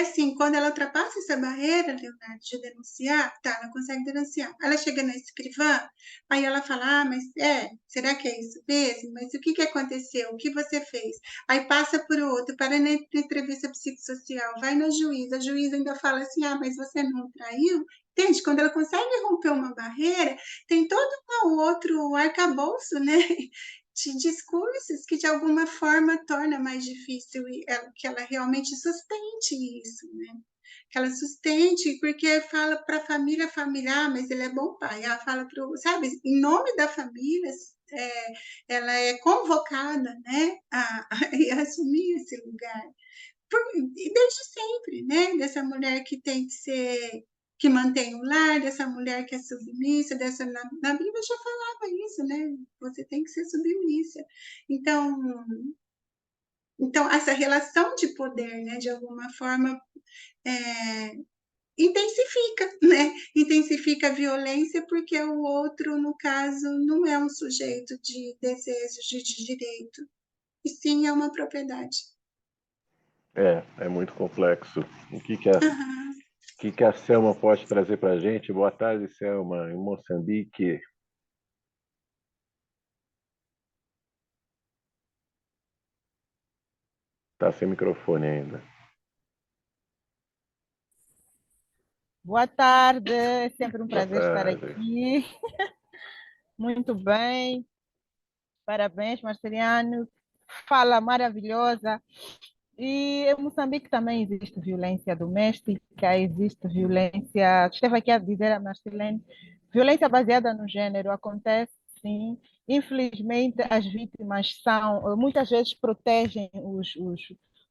Assim, quando ela ultrapassa essa barreira, Leonardo, de denunciar, tá, ela consegue denunciar. Ela chega na escrivã, aí ela fala, mas será que é isso mesmo? Mas o que que aconteceu? O que você fez? Aí passa por outro, para na entrevista psicossocial, vai na juíza, a juíza ainda fala assim, mas você não traiu? Entende? Quando ela consegue romper uma barreira, tem todo um outro arcabouço, né? De discursos que de alguma forma torna mais difícil que ela realmente sustente isso, né? Que ela sustente, porque fala para a família, mas ele é bom pai. Ela fala para sabe, em nome da família, ela é convocada, né, a assumir esse lugar. E desde sempre, né? Dessa mulher que tem que ser, que mantém o lar, dessa mulher que é submissa, na Bíblia já falava isso, né? Você tem que ser submissa. Então essa relação de poder, né? De alguma forma intensifica, né? Intensifica a violência porque o outro, no caso, não é um sujeito de desejos de direito, e sim é uma propriedade. É muito complexo. O que a Selma pode trazer para a gente? Boa tarde, Selma, em Moçambique. Está sem microfone ainda. Boa tarde, é sempre um prazer estar aqui. Muito bem. Parabéns, Marceliano. Fala maravilhosa. E em Moçambique também existe violência doméstica, existe violência. Esteve aqui a dizer a Marcelene, violência baseada no gênero acontece, sim. Infelizmente, as vítimas são, muitas vezes protegem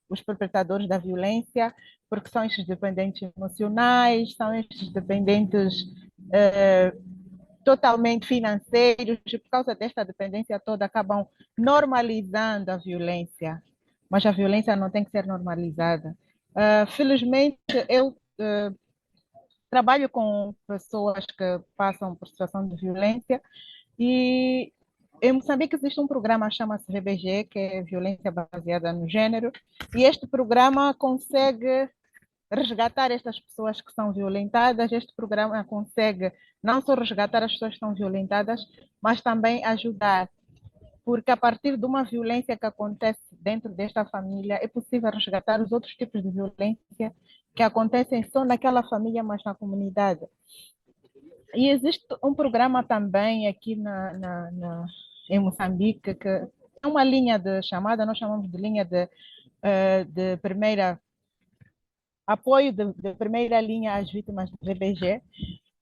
os perpetradores da violência, porque são estes dependentes emocionais, são estes dependentes eh, totalmente financeiros, e por causa desta dependência toda, acabam normalizando a violência. Mas a violência não tem que ser normalizada. Felizmente, eu trabalho com pessoas que passam por situação de violência e em Moçambique existe um programa que chama-se VBG, que é Violência Baseada no Gênero, e este programa consegue resgatar estas pessoas que são violentadas. Este programa consegue não só resgatar as pessoas que são violentadas, mas também ajudar, porque a partir de uma violência que acontece dentro desta família, é possível resgatar os outros tipos de violência que acontecem só naquela família, mas na comunidade. E existe um programa também aqui em Moçambique, que é uma linha de chamada, nós chamamos de linha de primeira apoio de primeira linha às vítimas do VBG,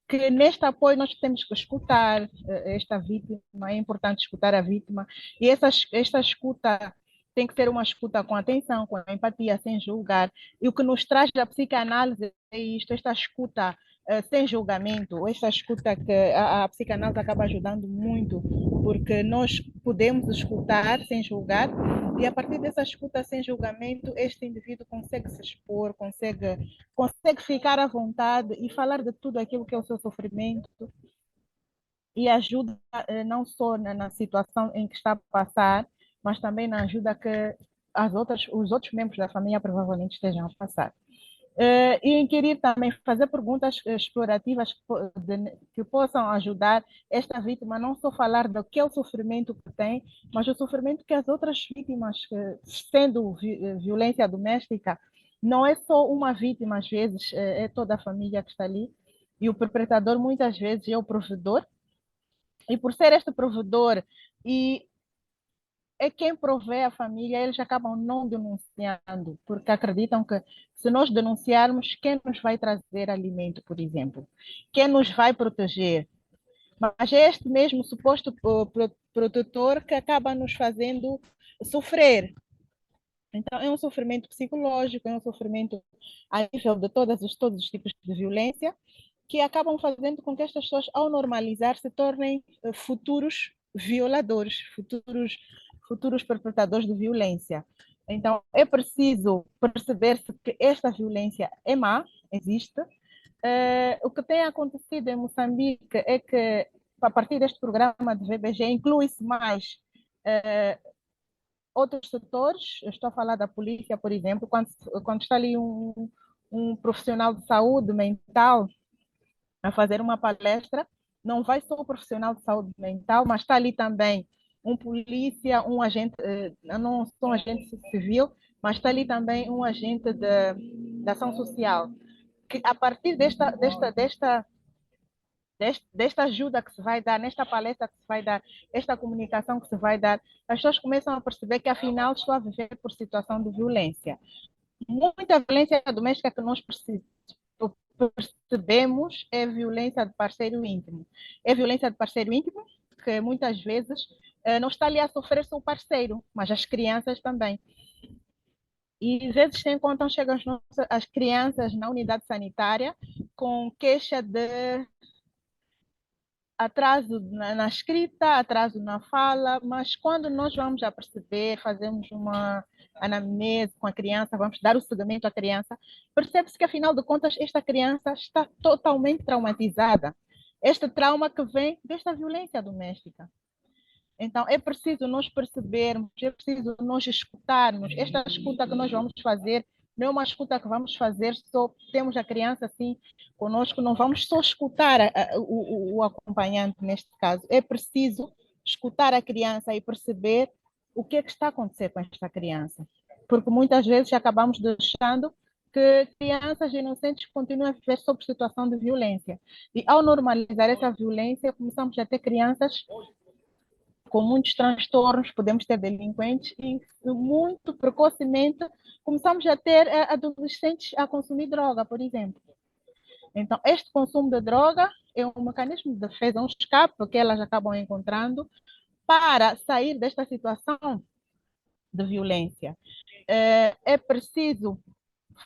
que neste apoio nós temos que escutar esta vítima, é importante escutar a vítima, e esta escuta tem que ser uma escuta com atenção, com empatia, sem julgar, e o que nos traz da psicanálise é isto, esta escuta sem julgamento, esta escuta que a psicanálise acaba ajudando muito, porque nós podemos escutar sem julgar, e a partir dessa escuta sem julgamento, este indivíduo consegue se expor, consegue ficar à vontade e falar de tudo aquilo que é o seu sofrimento, e ajuda não só na situação em que está a passar, mas também na ajuda que os outros membros da família provavelmente estejam a passar. E inquirir também, fazer perguntas explorativas que possam ajudar esta vítima, não só falar do que é o sofrimento que tem, mas o sofrimento que as outras vítimas, sendo violência doméstica, não é só uma vítima, às vezes é toda a família que está ali, e o perpetrador muitas vezes é o provedor, e por ser este provedor e é quem provê a família, eles acabam não denunciando, porque acreditam que se nós denunciarmos, quem nos vai trazer alimento, por exemplo? Quem nos vai proteger? Mas é este mesmo suposto protetor que acaba nos fazendo sofrer. Então, é um sofrimento psicológico, é um sofrimento a nível de todos os tipos de violência, que acabam fazendo com que estas pessoas, ao normalizar, se tornem futuros violadores, futuros perpetradores de violência. Então, é preciso perceber-se que esta violência é má, existe. O que tem acontecido em Moçambique é que, a partir deste programa de VBG, inclui-se mais outros setores. Eu estou a falar da polícia, por exemplo, quando está ali um profissional de saúde mental a fazer uma palestra, não vai só o profissional de saúde mental, mas está ali também um polícia, um agente, não só um agente civil, mas está ali também um agente de ação social, que a partir desta ajuda que se vai dar, nesta palestra que se vai dar, esta comunicação que se vai dar, as pessoas começam a perceber que afinal estão a viver por situação de violência. Muita violência doméstica que nós percebemos é violência de parceiro íntimo. É violência de parceiro íntimo que muitas vezes não está ali a sofrer só o parceiro, mas as crianças também. E às vezes se encontram, chegam as crianças na unidade sanitária com queixa de atraso na escrita, atraso na fala, mas quando nós vamos a perceber, fazemos uma anamnese com a criança, vamos dar o seguimento à criança, percebe-se que, afinal de contas, esta criança está totalmente traumatizada. Este trauma que vem desta violência doméstica. Então, é preciso nós percebermos, é preciso nós escutarmos. Esta escuta que nós vamos fazer não é uma escuta que vamos fazer só temos a criança assim conosco, não vamos só escutar o acompanhante neste caso. É preciso escutar a criança e perceber o que é que está a acontecer com esta criança. Porque muitas vezes acabamos deixando que crianças inocentes continuam a viver sob situação de violência. E ao normalizar essa violência, começamos a ter crianças com muitos transtornos, podemos ter delinquentes e muito precocemente começamos a ter adolescentes a consumir droga, por exemplo. Então, este consumo de droga é um mecanismo de defesa, um escape que elas acabam encontrando para sair desta situação de violência. É preciso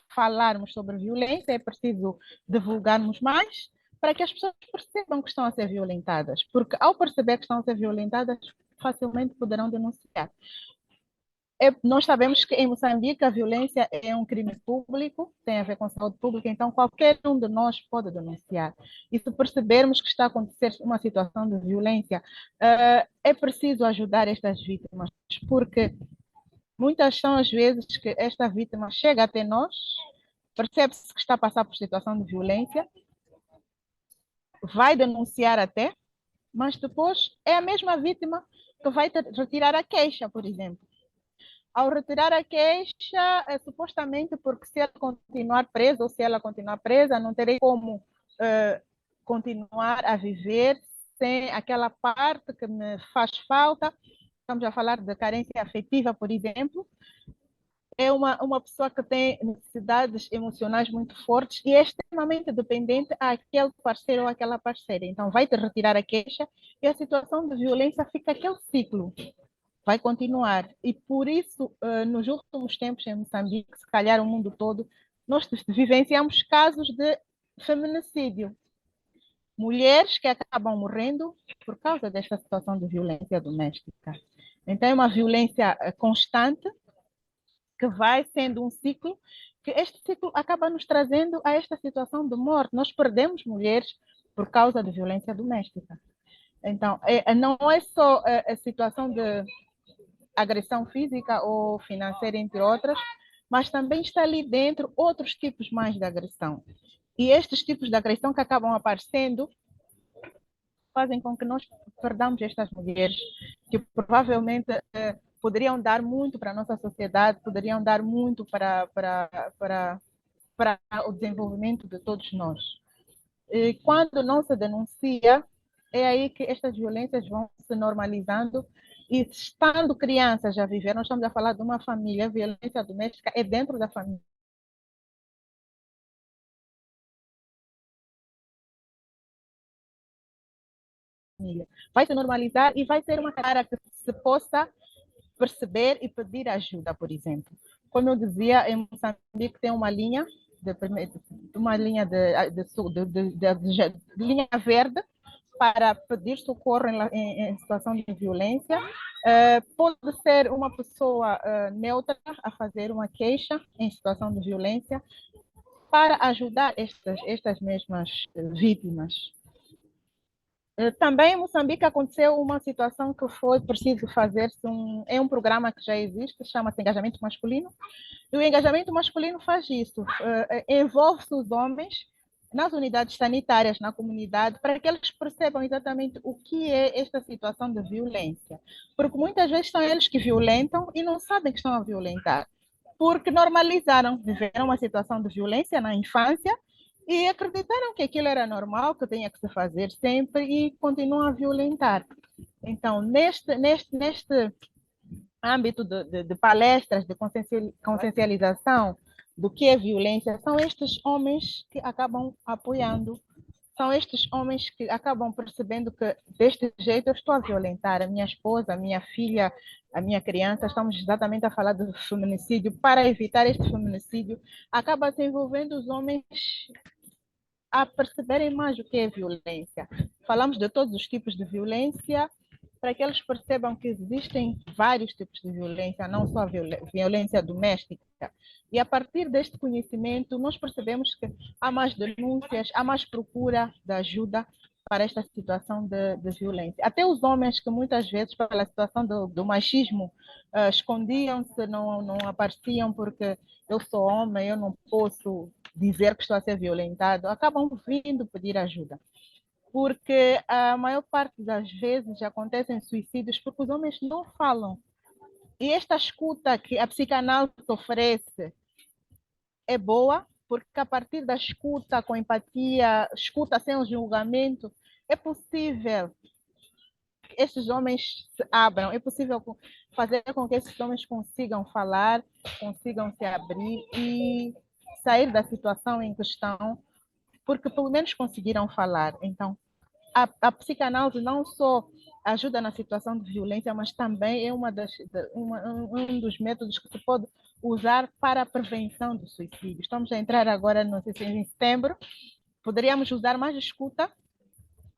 falarmos sobre violência, é preciso divulgarmos mais para que as pessoas percebam que estão a ser violentadas, porque ao perceber que estão a ser violentadas, facilmente poderão denunciar. Nós sabemos que em Moçambique a violência é um crime público, tem a ver com saúde pública, então qualquer um de nós pode denunciar. E se percebermos que está a acontecer uma situação de violência, é preciso ajudar estas vítimas, porque muitas são as vezes que esta vítima chega até nós, percebe-se que está a passar por situação de violência, vai denunciar até, mas depois é a mesma vítima que vai retirar a queixa, por exemplo. Ao retirar a queixa, supostamente porque se ela continuar presa ou se ela continuar presa, não terei como continuar a viver sem aquela parte que me faz falta. Estamos a falar de carência afetiva, por exemplo. É uma pessoa que tem necessidades emocionais muito fortes e é extremamente dependente àquele parceiro ou àquela parceira. Então, vai te retirar a queixa e a situação de violência fica aquele ciclo. Vai continuar. E por isso, nos últimos tempos em Moçambique, se calhar o mundo todo, nós vivenciamos casos de feminicídio. Mulheres que acabam morrendo por causa desta situação de violência doméstica. Então, é uma violência constante que vai sendo um ciclo, que este ciclo acaba nos trazendo a esta situação de morte. Nós perdemos mulheres por causa de violência doméstica. Então, não é só a situação de agressão física ou financeira, entre outras, mas também está ali dentro outros tipos mais de agressão. E estes tipos de agressão que acabam aparecendo fazem com que nós perdamos estas mulheres, que provavelmente poderiam dar muito para a nossa sociedade, poderiam dar muito para o desenvolvimento de todos nós. E quando não se denuncia, é aí que estas violências vão se normalizando e estando crianças a viver, nós estamos a falar de uma família, a violência doméstica é dentro da família. Vai se normalizar e vai ser uma cara que se possa perceber e pedir ajuda, por exemplo. Como eu dizia, em Moçambique tem uma linha de linha verde para pedir socorro em situação de violência. Pode ser uma pessoa neutra a fazer uma queixa em situação de violência para ajudar estas mesmas vítimas. Também em Moçambique aconteceu uma situação que foi preciso fazer-se um programa que já existe, chama-se Engajamento Masculino, e o engajamento masculino faz isso, envolve-se os homens nas unidades sanitárias, na comunidade, para que eles percebam exatamente o que é esta situação de violência. Porque muitas vezes são eles que violentam e não sabem que estão a violentar, porque normalizaram, viveram uma situação de violência na infância, e acreditaram que aquilo era normal, que tinha que se fazer sempre e continuam a violentar. Então, neste âmbito de palestras, de consciencialização do que é violência, são estes homens que acabam apoiando, são estes homens que acabam percebendo que deste jeito eu estou a violentar a minha esposa, a minha filha, a minha criança, estamos exatamente a falar do feminicídio. Para evitar este feminicídio, acaba se envolvendo os homens a perceberem mais o que é violência. Falamos de todos os tipos de violência, para que eles percebam que existem vários tipos de violência, não só a violência doméstica. E a partir deste conhecimento, nós percebemos que há mais denúncias, há mais procura de ajuda para esta situação de violência. Até os homens que muitas vezes, pela situação do machismo, escondiam-se, não apareciam porque eu sou homem, eu não posso dizer que estou a ser violentado, acabam vindo pedir ajuda. Porque a maior parte das vezes acontecem suicídios porque os homens não falam. E esta escuta que a psicanálise oferece é boa, porque a partir da escuta com empatia, escuta sem o julgamento, é possível que esses homens se abram, é possível fazer com que esses homens consigam falar, consigam se abrir e sair da situação em questão, porque pelo menos conseguiram falar. Então, a psicanálise não só ajuda na situação de violência, mas também é um dos métodos que se pode usar para a prevenção do suicídio. Estamos a entrar agora no em setembro, poderíamos usar mais escuta,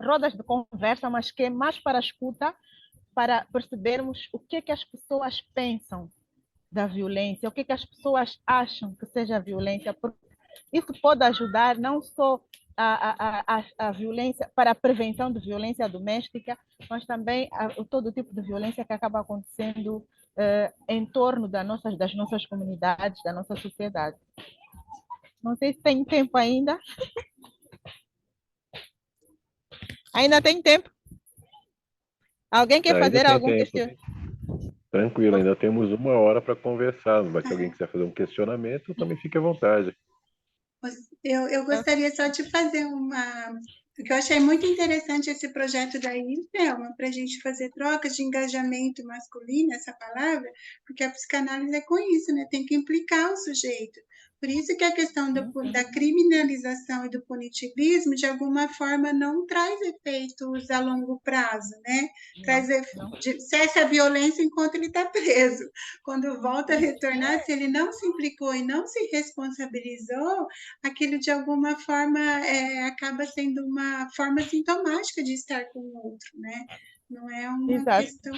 rodas de conversa, mas que é mais para a escuta, para percebermos o que é que as pessoas pensam da violência, o que é que as pessoas acham que seja violência, porque isso pode ajudar não só a violência, para a prevenção de violência doméstica, mas também todo tipo de violência que acaba acontecendo em torno das nossas comunidades, da nossa sociedade. Não sei se tem tempo ainda. Ainda tem tempo? Alguém quer Ainda fazer tem algum tempo. questionamento? Tranquilo, ainda temos 1 hora para conversar. Vai que alguém quiser fazer um questionamento, também fique à vontade. Eu gostaria só de fazer porque eu achei muito interessante esse projeto da Thelma, para a gente fazer trocas de engajamento masculino, essa palavra, porque a psicanálise é com isso, né? Tem que implicar o sujeito. Por isso que a questão da criminalização e do punitivismo, de alguma forma, não traz efeitos a longo prazo, né? Cessa a violência enquanto ele está preso. Quando volta a retornar, se ele não se implicou e não se responsabilizou, aquilo de alguma forma acaba sendo uma forma sintomática de estar com o outro, né? Não é uma Exato. questão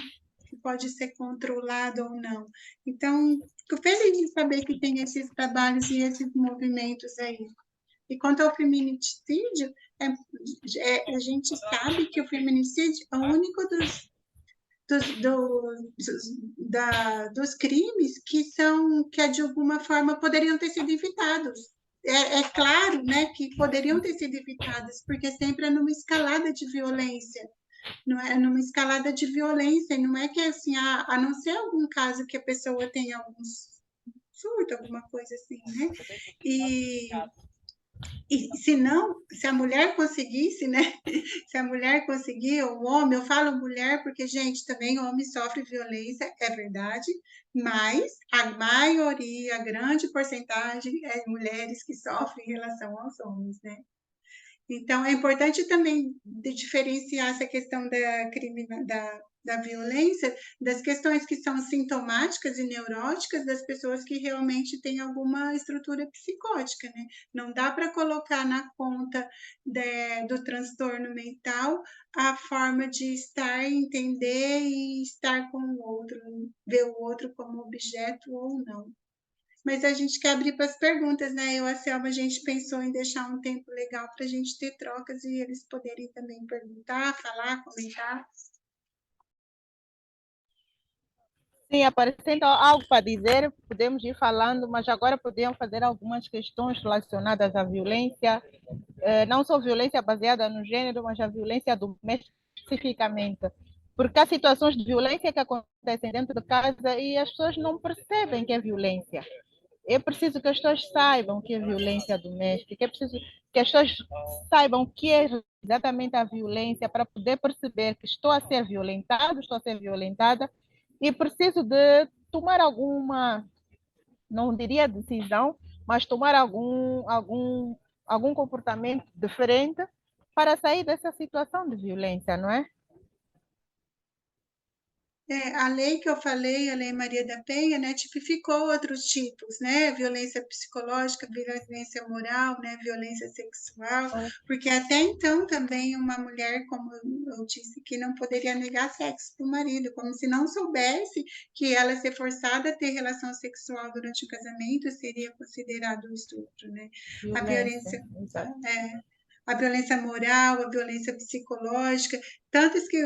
que pode ser controlada ou não. Então, fico feliz de saber que tem esses trabalhos e esses movimentos aí. E quanto ao feminicídio, a gente sabe que o feminicídio é o único dos crimes que de alguma forma poderiam ter sido evitados. É claro, né, que poderiam ter sido evitados, porque sempre é numa escalada de violência, não é numa escalada de violência, não é que assim, a não ser algum caso que a pessoa tenha algum surto, alguma coisa assim, né? E se não, se a mulher conseguisse, né? Se a mulher conseguir, ou o homem, eu falo mulher porque, gente, também homem sofre violência, é verdade, mas a maioria, a grande porcentagem é mulheres que sofrem em relação aos homens, né? Então, é importante também diferenciar essa questão da violência das questões que são sintomáticas e neuróticas das pessoas que realmente têm alguma estrutura psicótica, né? Não dá para colocar na conta do transtorno mental a forma de estar, entender e estar com o outro, ver o outro como objeto ou não. Mas a gente quer abrir para as perguntas, né? Eu e a Selma, a gente pensou em deixar um tempo legal para a gente ter trocas e eles poderem também perguntar, falar, comentar. Sim, aparecendo algo para dizer, podemos ir falando, mas agora podemos fazer algumas questões relacionadas à violência, não só violência baseada no gênero, mas a violência doméstica especificamente. Porque há situações de violência que acontecem dentro de casa e as pessoas não percebem que é violência. É preciso que as pessoas saibam o que é violência doméstica, é preciso que as pessoas saibam o que é exatamente a violência para poder perceber que estou a ser violentado, estou a ser violentada e preciso de tomar alguma, não diria decisão, mas tomar algum comportamento diferente para sair dessa situação de violência, não é? A lei que eu falei, a Lei Maria da Penha, né, tipificou outros tipos, né, violência psicológica, violência moral, né, violência sexual, porque até então também uma mulher, como eu disse, que não poderia negar sexo para o marido, como se não soubesse que ela ser forçada a ter relação sexual durante o casamento seria considerado um estupro, né? A violência moral, a violência psicológica, tantas que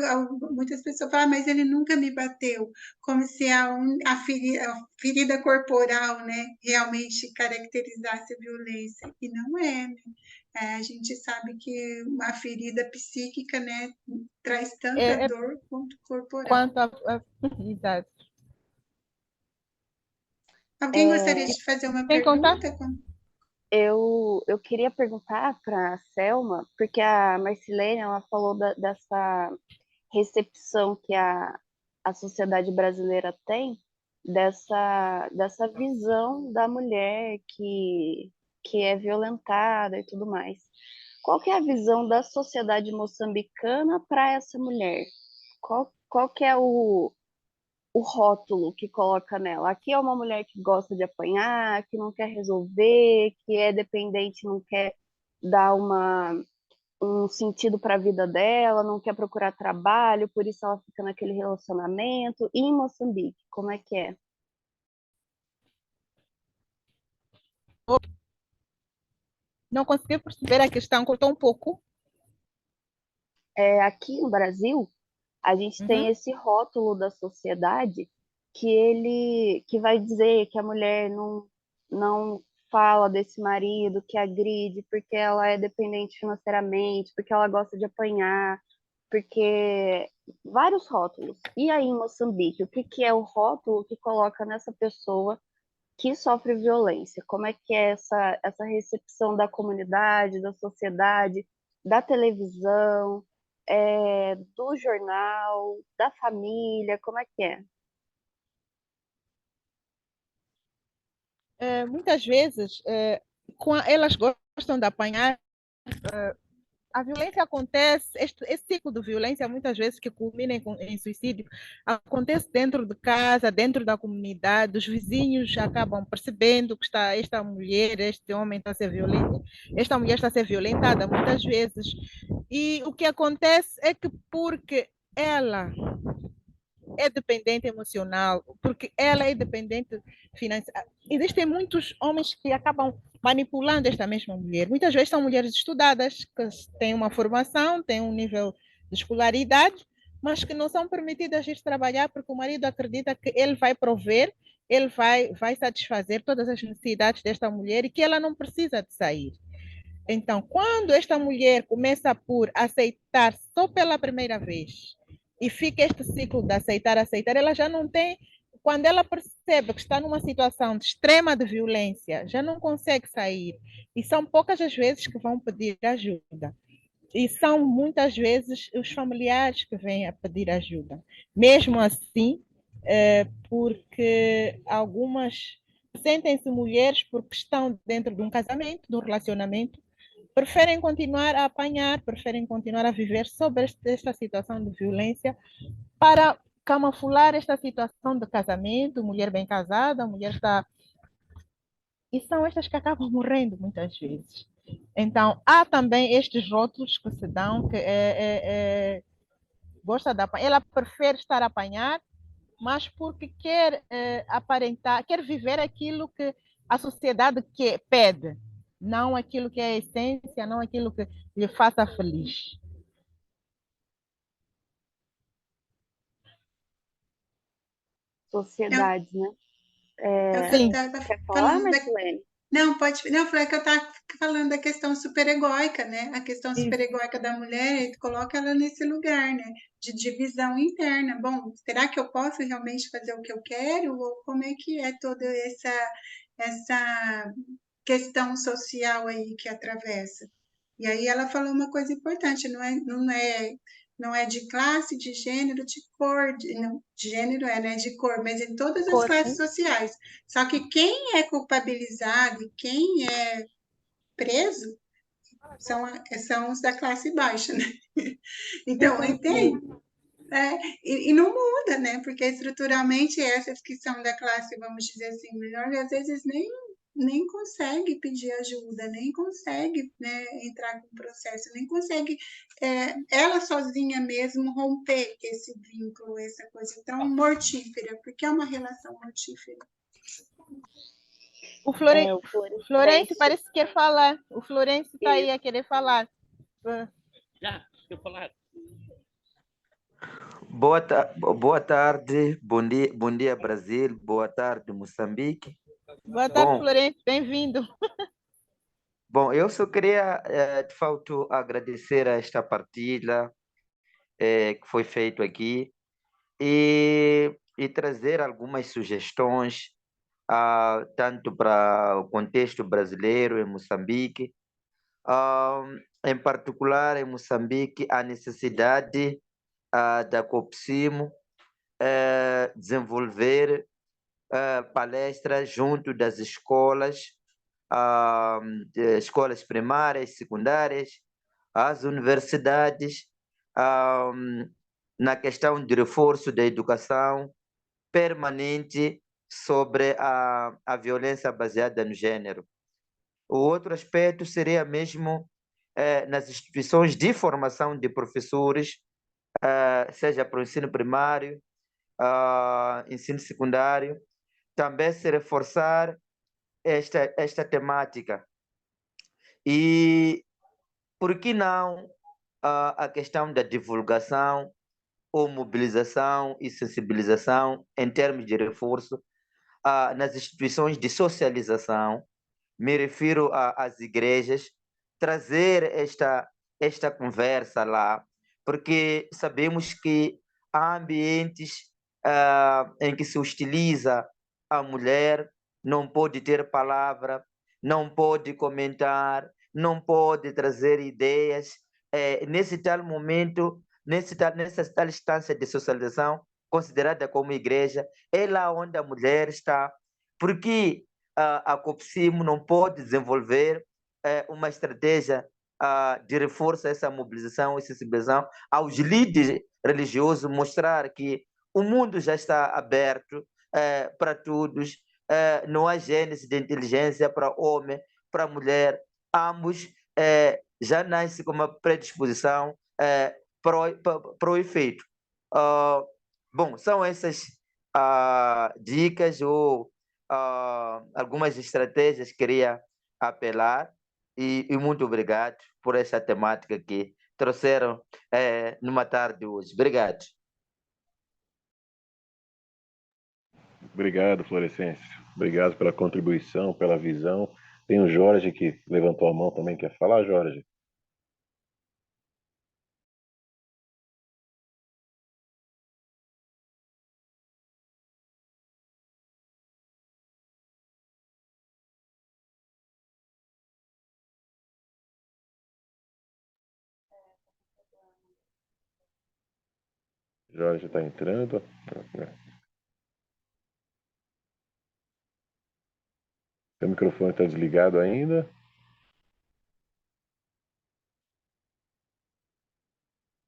muitas pessoas falam, mas ele nunca me bateu, como se a ferida corporal, né, realmente caracterizasse a violência, e não é, né? A gente sabe que a ferida psíquica, né, traz tanta dor quanto corporal. Exato. Alguém gostaria de fazer uma pergunta? Eu queria perguntar para a Selma, porque a Marcilene ela falou dessa recepção que a sociedade brasileira tem dessa visão da mulher que é violentada e tudo mais. Qual que é a visão da sociedade moçambicana para essa mulher? Qual que é o rótulo que coloca nela? Aqui é uma mulher que gosta de apanhar, que não quer resolver, que é dependente, não quer dar um sentido para a vida dela, não quer procurar trabalho, por isso ela fica naquele relacionamento. E em Moçambique, como é que é? Não consegui perceber a questão, cortou um pouco. Aqui no Brasil, a gente tem Uhum. esse rótulo da sociedade que vai dizer que a mulher não fala desse marido, que agride porque ela é dependente financeiramente, porque ela gosta de apanhar, porque vários rótulos. E aí em Moçambique, o que é o rótulo que coloca nessa pessoa que sofre violência? Como é que é essa recepção da comunidade, da sociedade, da televisão, do jornal, da família? Como é que é? Muitas vezes, elas gostam de apanhar. A violência acontece, esse ciclo de violência, muitas vezes, que culmina em suicídio, acontece dentro de casa, dentro da comunidade, os vizinhos acabam percebendo que esta mulher, este homem está a ser violento, esta mulher está a ser violentada muitas vezes. E o que acontece é que porque ela é dependente emocional, porque ela é dependente financeira. Existem muitos homens que acabam manipulando esta mesma mulher. Muitas vezes são mulheres estudadas, que têm uma formação, têm um nível de escolaridade, mas que não são permitidas ir trabalhar porque o marido acredita que ele vai prover, ele vai satisfazer todas as necessidades desta mulher e que ela não precisa de sair. Então, quando esta mulher começa por aceitar só pela primeira vez e fica este ciclo de aceitar, aceitar, ela já não tem. Quando ela percebe que está numa situação de extrema de violência, já não consegue sair. E são poucas as vezes que vão pedir ajuda. E são muitas vezes os familiares que vêm a pedir ajuda. Mesmo assim, porque algumas sentem-se mulheres porque estão dentro de um casamento, de um relacionamento, preferem continuar a apanhar, preferem continuar a viver sobre esta situação de violência para camuflar esta situação de casamento, mulher bem casada, mulher está. E são estas que acabam morrendo muitas vezes. Então, há também estes rótulos que se dão, que gosta de apanhar. Ela prefere estar a apanhar, mas porque quer aparentar, quer viver aquilo que a sociedade pede, não aquilo que é a essência, não aquilo que lhe faça feliz. Eu, Sociedade, né? eu Sim, estava Quer falar, falando Marcelene? Não, pode. Não, falei que eu estava falando da questão superegóica, né? A questão isso. superegóica da mulher, ele coloca ela nesse lugar, né? De divisão interna. Bom, será que eu posso realmente fazer o que eu quero? Ou como é que é toda essa questão social aí que atravessa? E aí ela falou uma coisa importante, não é de classe, de gênero, de cor, não, de gênero né, de cor, mas em todas as Cor, classes sociais. Só que quem é culpabilizado e quem é preso são os da classe baixa, né? Então, entende? sim. E não muda, né? Porque estruturalmente essas que são da classe, vamos dizer assim, melhor, às vezes nem consegue pedir ajuda, nem consegue, né, entrar com o processo, nem consegue ela sozinha mesmo romper esse vínculo, essa coisa tão mortífera, porque é uma relação mortífera. O Flore... O Florencio Florencio. parece que quer falar. O Florencio está aí Isso. a querer falar. Já, deixa eu falar. Boa tarde, bom dia Brasil, boa tarde Moçambique. Boa tarde, Bom, Florencio, bem-vindo. eu só queria, de fato, agradecer a esta partilha que foi feita aqui e trazer algumas sugestões, tanto para o contexto brasileiro em Moçambique, em particular em Moçambique, a necessidade da COPCIMO desenvolver palestras junto das escolas, escolas primárias, secundárias, as universidades, na questão de reforço da educação permanente sobre a violência baseada no gênero. O outro aspecto seria mesmo nas instituições de formação de professores, seja para o ensino primário, ensino secundário, também se reforçar esta temática. E por que não a questão da divulgação ou mobilização e sensibilização em termos de reforço nas instituições de socialização, me refiro às igrejas, trazer esta conversa lá, porque sabemos que há ambientes em que se hostiliza a mulher, não pode ter palavra, não pode comentar, não pode trazer ideias. Nesse tal momento, nessa tal instância de socialização, considerada como igreja, é lá onde a mulher está. Porque a COPCIMO não pode desenvolver uma estratégia de reforço a essa mobilização e sensibilização aos líderes religiosos, mostrar que o mundo já está aberto para todos, não há gênese de inteligência para homem, para mulher, ambos já nascem com uma predisposição para o efeito. Bom, são essas dicas ou algumas estratégias que queria apelar e muito obrigado por essa temática que trouxeram numa tarde hoje. Obrigado. Obrigado, Florescêncio. Obrigado pela contribuição, pela visão. Tem o Jorge que levantou a mão também. Quer falar, Jorge? Jorge está entrando. Seu microfone está desligado ainda.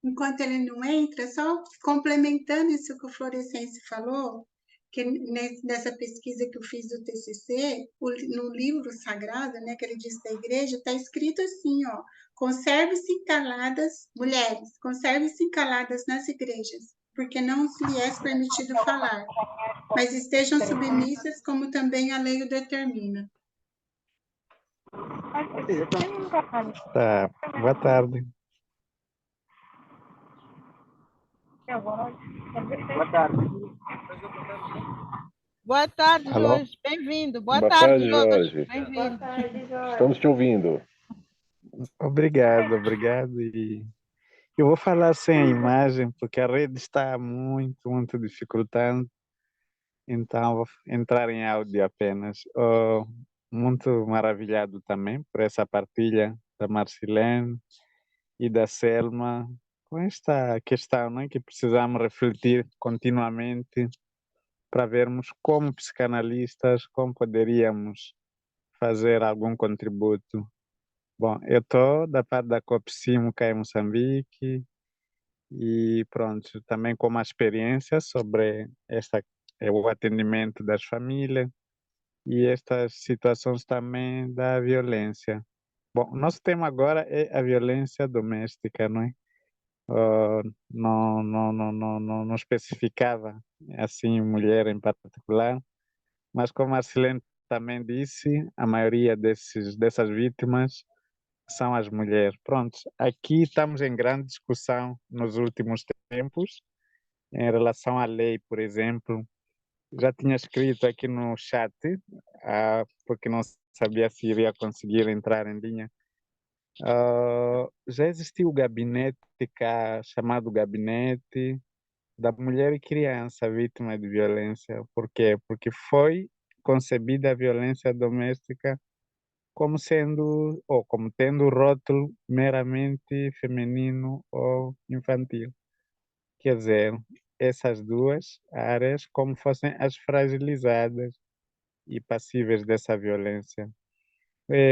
Enquanto ele não entra, só complementando isso que o Florescêncio falou, que nessa pesquisa que eu fiz do TCC, no livro sagrado, né, que ele diz da igreja, está escrito assim, ó, conserve-se caladas, mulheres, conserve-se caladas nas igrejas, porque não lhe é permitido falar, mas estejam submissas como também a lei o determina. Tá, boa tarde. Boa tarde. Boa tarde, Alô? Jorge. Bem-vindo. Boa Boa tarde, tarde, Jorge. Bem-vindo. Estamos te ouvindo. Obrigado, obrigado. E eu vou falar sem a imagem, porque a rede está muito dificultando. Então, vou entrar em áudio apenas. Muito maravilhado também por essa partilha da Marcilene e da Selma com esta questão, né, que precisamos refletir continuamente para vermos como psicanalistas, como poderíamos fazer algum contributo. Bom, eu estou da parte da COPCIMO cá em Moçambique e pronto, também com uma experiência sobre o atendimento das famílias e estas situações também da violência. Bom, nosso tema agora é a violência doméstica, não é? Não especificava assim mulher em particular, mas como a Silene também disse, a maioria dessas vítimas são as mulheres. Pronto, aqui estamos em grande discussão nos últimos tempos em relação à lei, por exemplo. Já tinha escrito aqui no chat, porque não sabia se iria conseguir entrar em linha. Já existiu o gabinete cá, chamado Gabinete da Mulher e Criança Vítima de Violência. Por quê? Porque foi concebida a violência doméstica como sendo, ou como tendo o rótulo meramente feminino ou infantil, quer dizer, essas duas áreas como fossem as fragilizadas e passíveis dessa violência.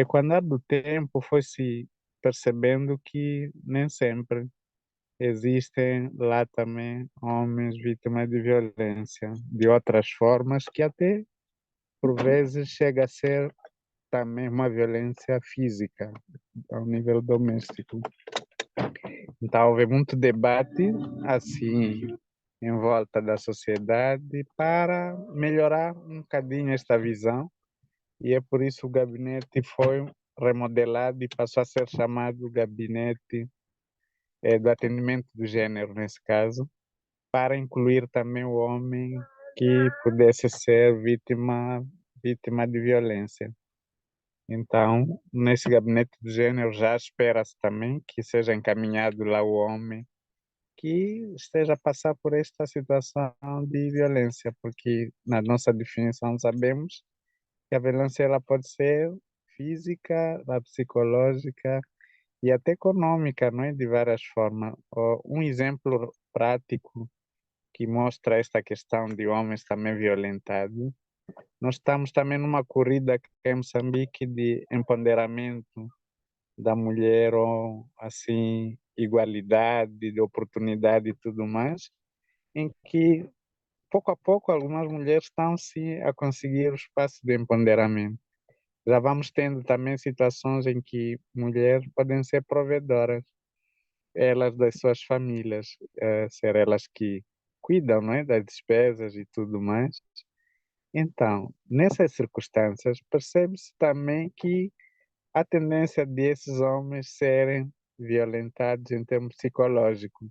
Com o andar do tempo, foi-se percebendo que nem sempre existem lá também homens vítimas de violência, de outras formas, que até por vezes chega a ser também uma violência física ao nível doméstico. Então houve muito debate assim em volta da sociedade para melhorar um bocadinho esta visão, e é por isso que o gabinete foi remodelado e passou a ser chamado Gabinete do Atendimento do Gênero, nesse caso, para incluir também o homem que pudesse ser vítima de violência. Então, nesse gabinete do gênero já espera-se também que seja encaminhado lá o homem que esteja a passar por esta situação de violência, porque na nossa definição sabemos que a violência ela pode ser física, psicológica e até econômica, não é? De várias formas. Um exemplo prático que mostra esta questão de homens também violentados. Nós estamos também numa corrida aqui em Moçambique de empoderamento da mulher, ou assim, igualdade, de oportunidade e tudo mais, em que, pouco a pouco, algumas mulheres estão sim a conseguir o espaço de empoderamento. Já vamos tendo também situações em que mulheres podem ser provedoras, elas das suas famílias, ser elas que cuidam, não é, das despesas e tudo mais. Então, nessas circunstâncias, percebe-se também que a tendência desses homens serem violentados em termos psicológicos.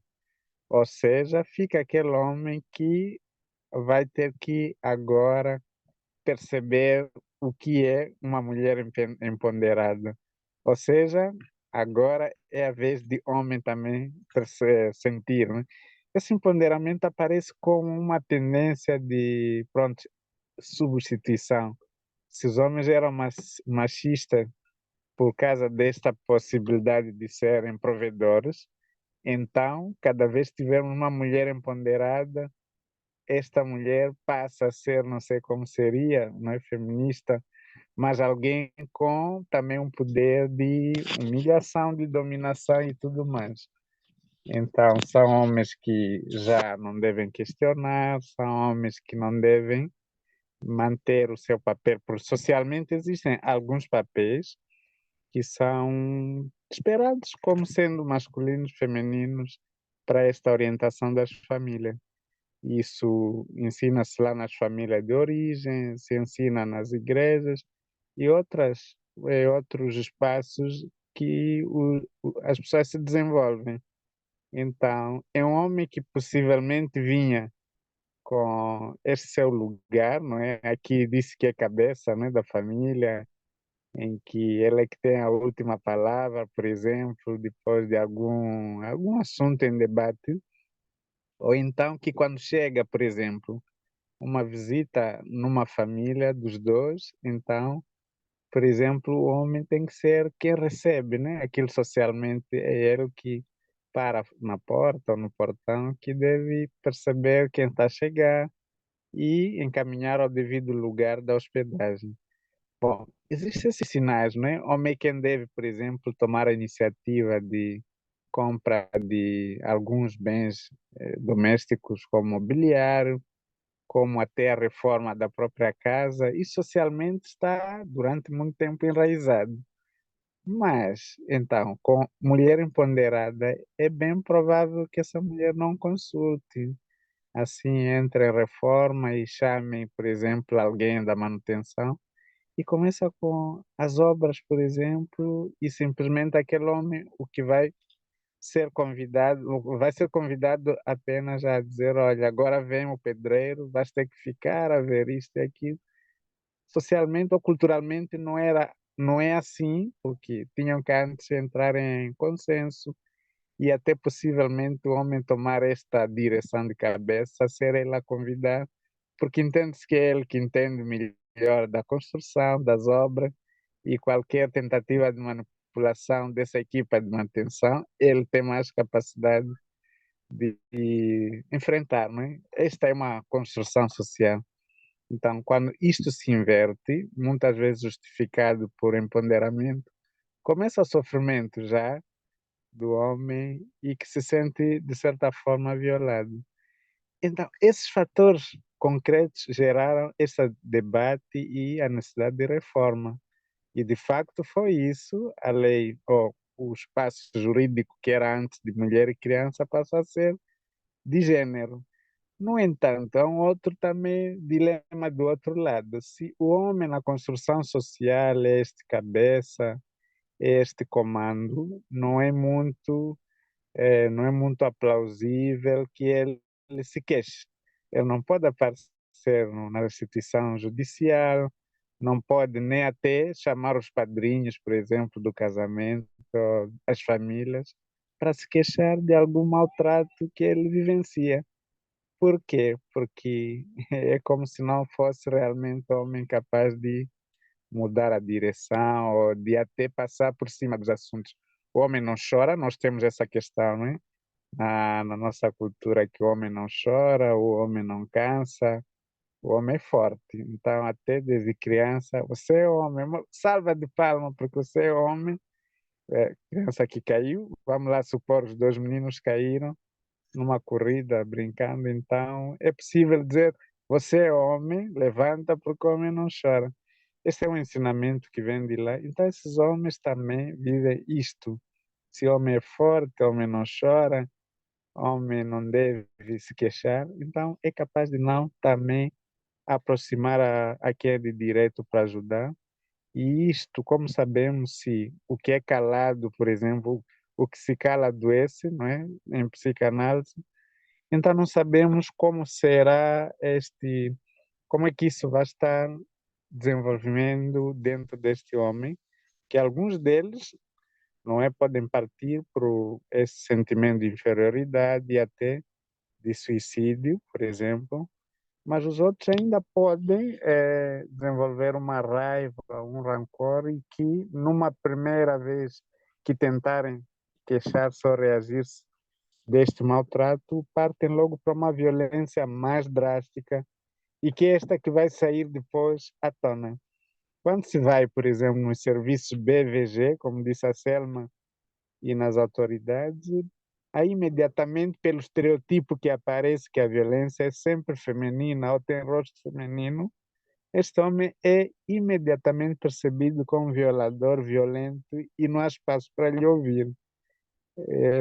Ou seja, fica aquele homem que vai ter que agora perceber o que é uma mulher empoderada. Ou seja, agora é a vez de homem também sentir, né? Esse empoderamento aparece como uma tendência de, pronto, substituição. Se os homens eram machistas por causa desta possibilidade de serem provedores, então, cada vez que tivermos uma mulher empoderada, esta mulher passa a ser, não sei como seria, não é feminista, mas alguém com também um poder de humilhação, de dominação e tudo mais. Então, são homens que já não devem questionar, são homens que não devem manter o seu papel, porque socialmente existem alguns papéis que são esperados como sendo masculinos, femininos, para esta orientação das famílias. Isso ensina-se lá nas famílias de origem, se ensina nas igrejas e outros espaços que as pessoas se desenvolvem. Então, é um homem que possivelmente vinha com esse seu lugar, não é? Aqui disse que é cabeça, né, da família, em que ele é que tem a última palavra, por exemplo, depois de algum assunto em debate, ou então que quando chega, por exemplo, uma visita numa família dos dois, então, por exemplo, o homem tem que ser quem recebe, né? Aquilo socialmente é ele que para na porta ou no portão, que deve perceber quem está a chegar e encaminhar ao devido lugar da hospedagem. Bom, existem esses sinais, não é? Homem é quem deve, por exemplo, tomar a iniciativa de compra de alguns bens domésticos, como mobiliário, como até a reforma da própria casa, e socialmente está durante muito tempo enraizado. Mas, então, com mulher empoderada, é bem provável que essa mulher não consulte. Assim, entre em reforma e chame, por exemplo, alguém da manutenção e começa com as obras, por exemplo, e simplesmente aquele homem, o que vai ser convidado apenas a dizer, olha, agora vem o pedreiro, vais ter que ficar a ver isto e aquilo. Socialmente ou culturalmente não é assim, porque tinham que antes entrar em consenso e até possivelmente o homem tomar esta direção de cabeça, ser ele a convidar, porque entende-se que é ele que entende melhor da construção, das obras, e qualquer tentativa de manipulação dessa equipa de manutenção, ele tem mais capacidade de enfrentar, não é? Esta é uma construção social. Então, quando isto se inverte, muitas vezes justificado por empoderamento, começa o sofrimento já do homem e que se sente, de certa forma, violado. Então, esses fatores concretos geraram esse debate e a necessidade de reforma. E, de facto, foi isso. A lei, ou o espaço jurídico que era antes de mulher e criança, passou a ser de gênero. No entanto, há um outro também dilema do outro lado. Se o homem na construção social é este cabeça, é este comando, não é muito aplausível que ele se queixe. Ele não pode aparecer na instituição judicial, não pode nem até chamar os padrinhos, por exemplo, do casamento, ou as famílias, para se queixar de algum maltrato que ele vivencia. Por quê? Porque é como se não fosse realmente homem capaz de mudar a direção ou de até passar por cima dos assuntos. O homem não chora, nós temos essa questão, não é? Na nossa cultura que o homem não chora, o homem não cansa, o homem é forte. Então, até desde criança, você é homem, salva de palma porque você é homem. Criança que caiu, vamos lá supor, os dois meninos caíram numa corrida, brincando, então é possível dizer, você é homem, levanta porque o homem não chora. Esse é um ensinamento que vem de lá. Então, esses homens também vivem isto. Se o homem é forte, o homem não chora, homem não deve se queixar, então é capaz de não também aproximar a quem é de direito para ajudar. E isto, como sabemos, se o que é calado, por exemplo, o que se cala adoece, não é? Em psicanálise, então não sabemos como será como é que isso vai estar desenvolvendo dentro deste homem, que alguns deles não é podem partir por esse sentimento de inferioridade e até de suicídio, por exemplo, mas os outros ainda podem desenvolver uma raiva, um rancor e que numa primeira vez que tentarem queixar-se ou reagir-se deste maltrato, partem logo para uma violência mais drástica e que é esta que vai sair depois à tona. Quando se vai, por exemplo, nos serviços BVG, como disse a Selma, e nas autoridades, aí imediatamente pelo estereotipo que aparece que a violência é sempre feminina ou tem rosto feminino, este homem é imediatamente percebido como violador, violento e não há espaço para lhe ouvir.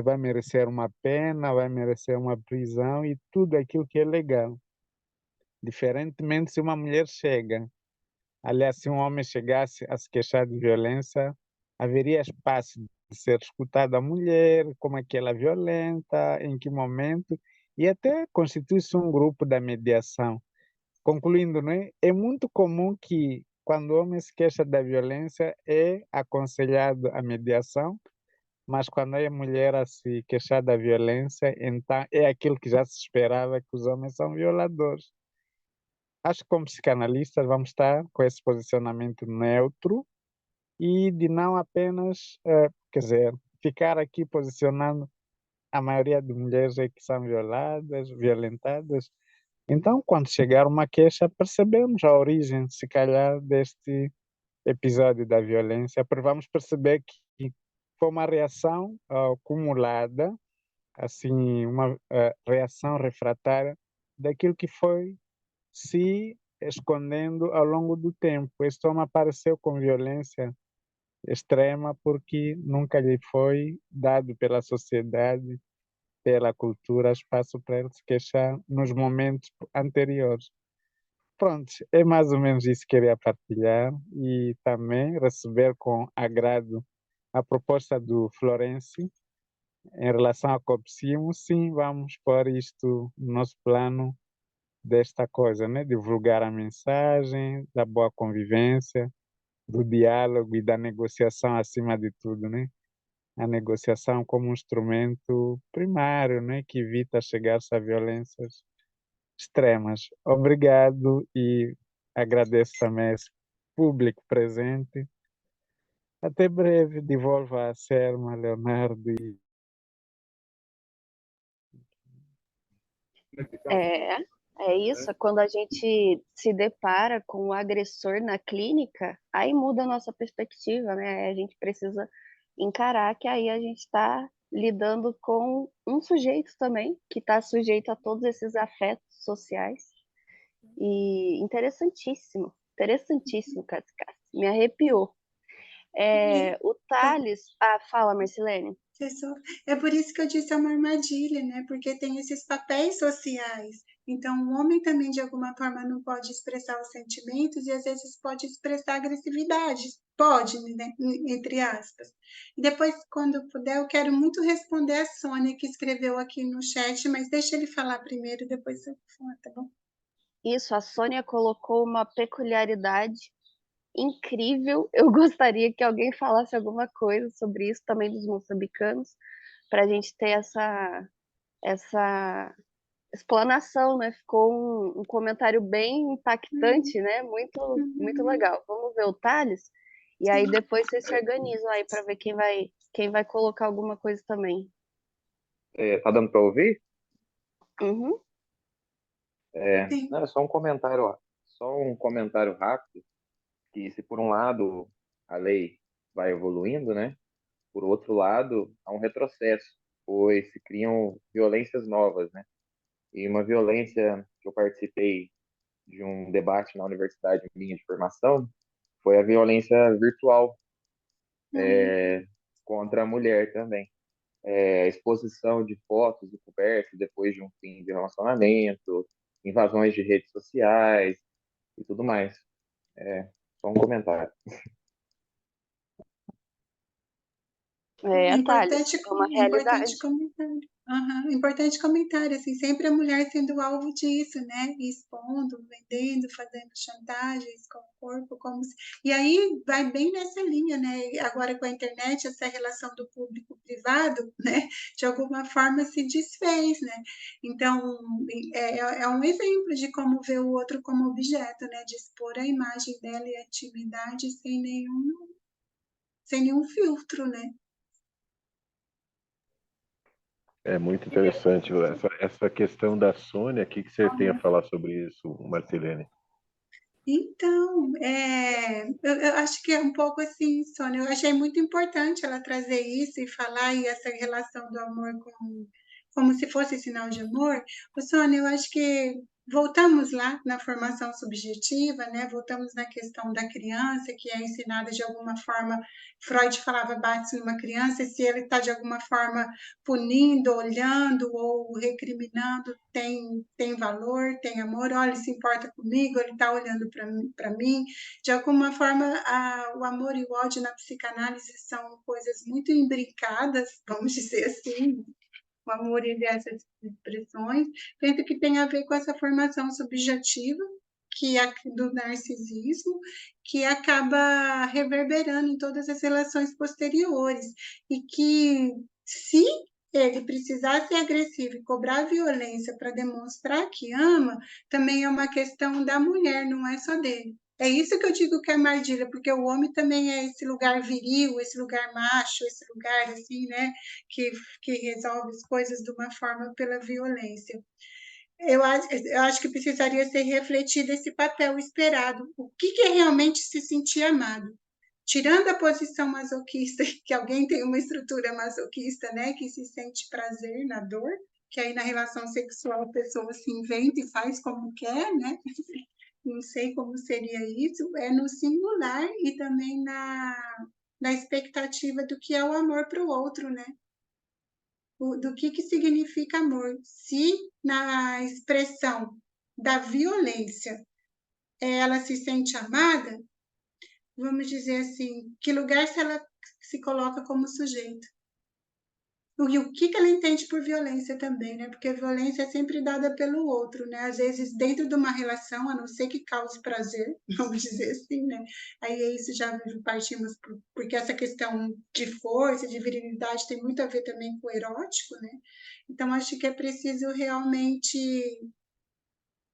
Vai merecer uma pena, vai merecer uma prisão e tudo aquilo que é legal. Diferentemente se uma mulher chega, aliás, se um homem chegasse a se queixar de violência, haveria espaço de ser escutada a mulher, como é que ela é violenta, em que momento, e até constitui-se um grupo da mediação. Concluindo, não é? É muito comum que, quando o homem se queixa da violência, é aconselhado a mediação, mas quando é a mulher a se queixar da violência, então é aquilo que já se esperava, que os homens são violadores. Acho que como psicanalistas vamos estar com esse posicionamento neutro e de não apenas, quer dizer, ficar aqui posicionando a maioria de mulheres é que são violadas, violentadas. Então, quando chegar uma queixa, percebemos a origem, se calhar, deste episódio da violência, porque vamos perceber que foi uma reação acumulada, assim, uma reação refratária daquilo que foi se escondendo ao longo do tempo. Este homem apareceu com violência extrema porque nunca lhe foi dado pela sociedade, pela cultura, espaço para ele se queixar nos momentos anteriores. Pronto, é mais ou menos isso que eu queria partilhar e também receber com agrado a proposta do Florencio em relação ao COPCIMO. Sim, vamos pôr isto no nosso plano desta coisa, né? Divulgar a mensagem da boa convivência, do diálogo e da negociação acima de tudo, né? A negociação como um instrumento primário, né? Que evita chegar-se a violências extremas. Obrigado e agradeço também esse público presente. Até breve, devolvo a Selma, Leonardo e É, é isso. Quando a gente se depara com o agressor na clínica, aí muda a nossa perspectiva, né? Aí a gente precisa encarar que aí a gente está lidando com um sujeito também, que está sujeito a todos esses afetos sociais. E interessantíssimo, Cascas. Me arrepiou. O Thales. Ah, fala, Marcilene. É por isso que eu disse é uma armadilha, né? Porque tem esses papéis sociais. Então, o homem também, de alguma forma, não pode expressar os sentimentos e, às vezes, pode expressar agressividade. Pode, né? Entre aspas. E depois, quando puder, eu quero muito responder a Sônia, que escreveu aqui no chat, mas deixa ele falar primeiro, depois eu falo, tá bom? Isso, a Sônia colocou uma peculiaridade incrível. Eu gostaria que alguém falasse alguma coisa sobre isso também dos moçambicanos, para a gente ter essa explanação, né? Ficou um comentário bem impactante, né? Muito legal. Vamos ver o Thales, e aí depois vocês se organizam aí para ver quem vai colocar alguma coisa também. Tá dando para ouvir? Uhum. Não, é só um comentário rápido, que se por um lado a lei vai evoluindo, né? Por outro lado, há um retrocesso, pois se criam violências novas, né? E uma violência que eu participei de um debate na universidade minha de formação foi a violência virtual contra a mulher também. A exposição de fotos e cobertas depois de um fim de relacionamento, invasões de redes sociais e tudo mais. Só um comentário. Thales, é uma realidade. Importante comentário. Importante comentário, assim, sempre a mulher sendo alvo disso, né? Expondo, vendendo, fazendo chantagens com o corpo, como se... E aí vai bem nessa linha, né? Agora com a internet, essa relação do público-privado, né? De alguma forma se desfez, né? Então, é um exemplo de como ver o outro como objeto, né? De expor a imagem dela e a intimidade sem nenhum filtro, né? É muito interessante essa questão da Sônia. O que você tem a falar sobre isso, Marcilene? Então, eu acho que é um pouco assim, Sônia, eu achei muito importante ela trazer isso e falar e essa relação do amor como se fosse sinal de amor. Sônia, eu acho que voltamos lá na formação subjetiva, né? Voltamos na questão da criança, que é ensinada de alguma forma. Freud falava bate numa criança, se ele está de alguma forma punindo, olhando ou recriminando, tem valor, tem amor, olha, ele se importa comigo, ele está olhando para mim. De alguma forma, o amor e o ódio na psicanálise são coisas muito imbricadas, vamos dizer assim, o amor e essas expressões, penso que tem a ver com essa formação subjetiva, que é do narcisismo, que acaba reverberando em todas as relações posteriores, e que se ele precisar ser agressivo e cobrar violência para demonstrar que ama, também é uma questão da mulher, não é só dele. É isso que eu digo que é armadilha, porque o homem também é esse lugar viril, esse lugar macho, esse lugar assim, né, que resolve as coisas de uma forma pela violência. Eu acho que precisaria ser refletido esse papel esperado. O que é realmente se sentir amado? Tirando a posição masoquista, que alguém tem uma estrutura masoquista, né, que se sente prazer na dor, que aí na relação sexual a pessoa se inventa e faz como quer, né? Não sei como seria isso, é no singular e também na expectativa do que é o amor para o outro, né? Do que significa amor. Se na expressão da violência ela se sente amada, vamos dizer assim, que lugar se ela se coloca como sujeito? E o que ela entende por violência também, né? Porque a violência é sempre dada pelo outro, né? Às vezes, dentro de uma relação, a não ser que cause prazer, vamos dizer assim, né? Aí é isso já partimos, porque essa questão de força, de virilidade, tem muito a ver também com o erótico, né? Então, acho que é preciso realmente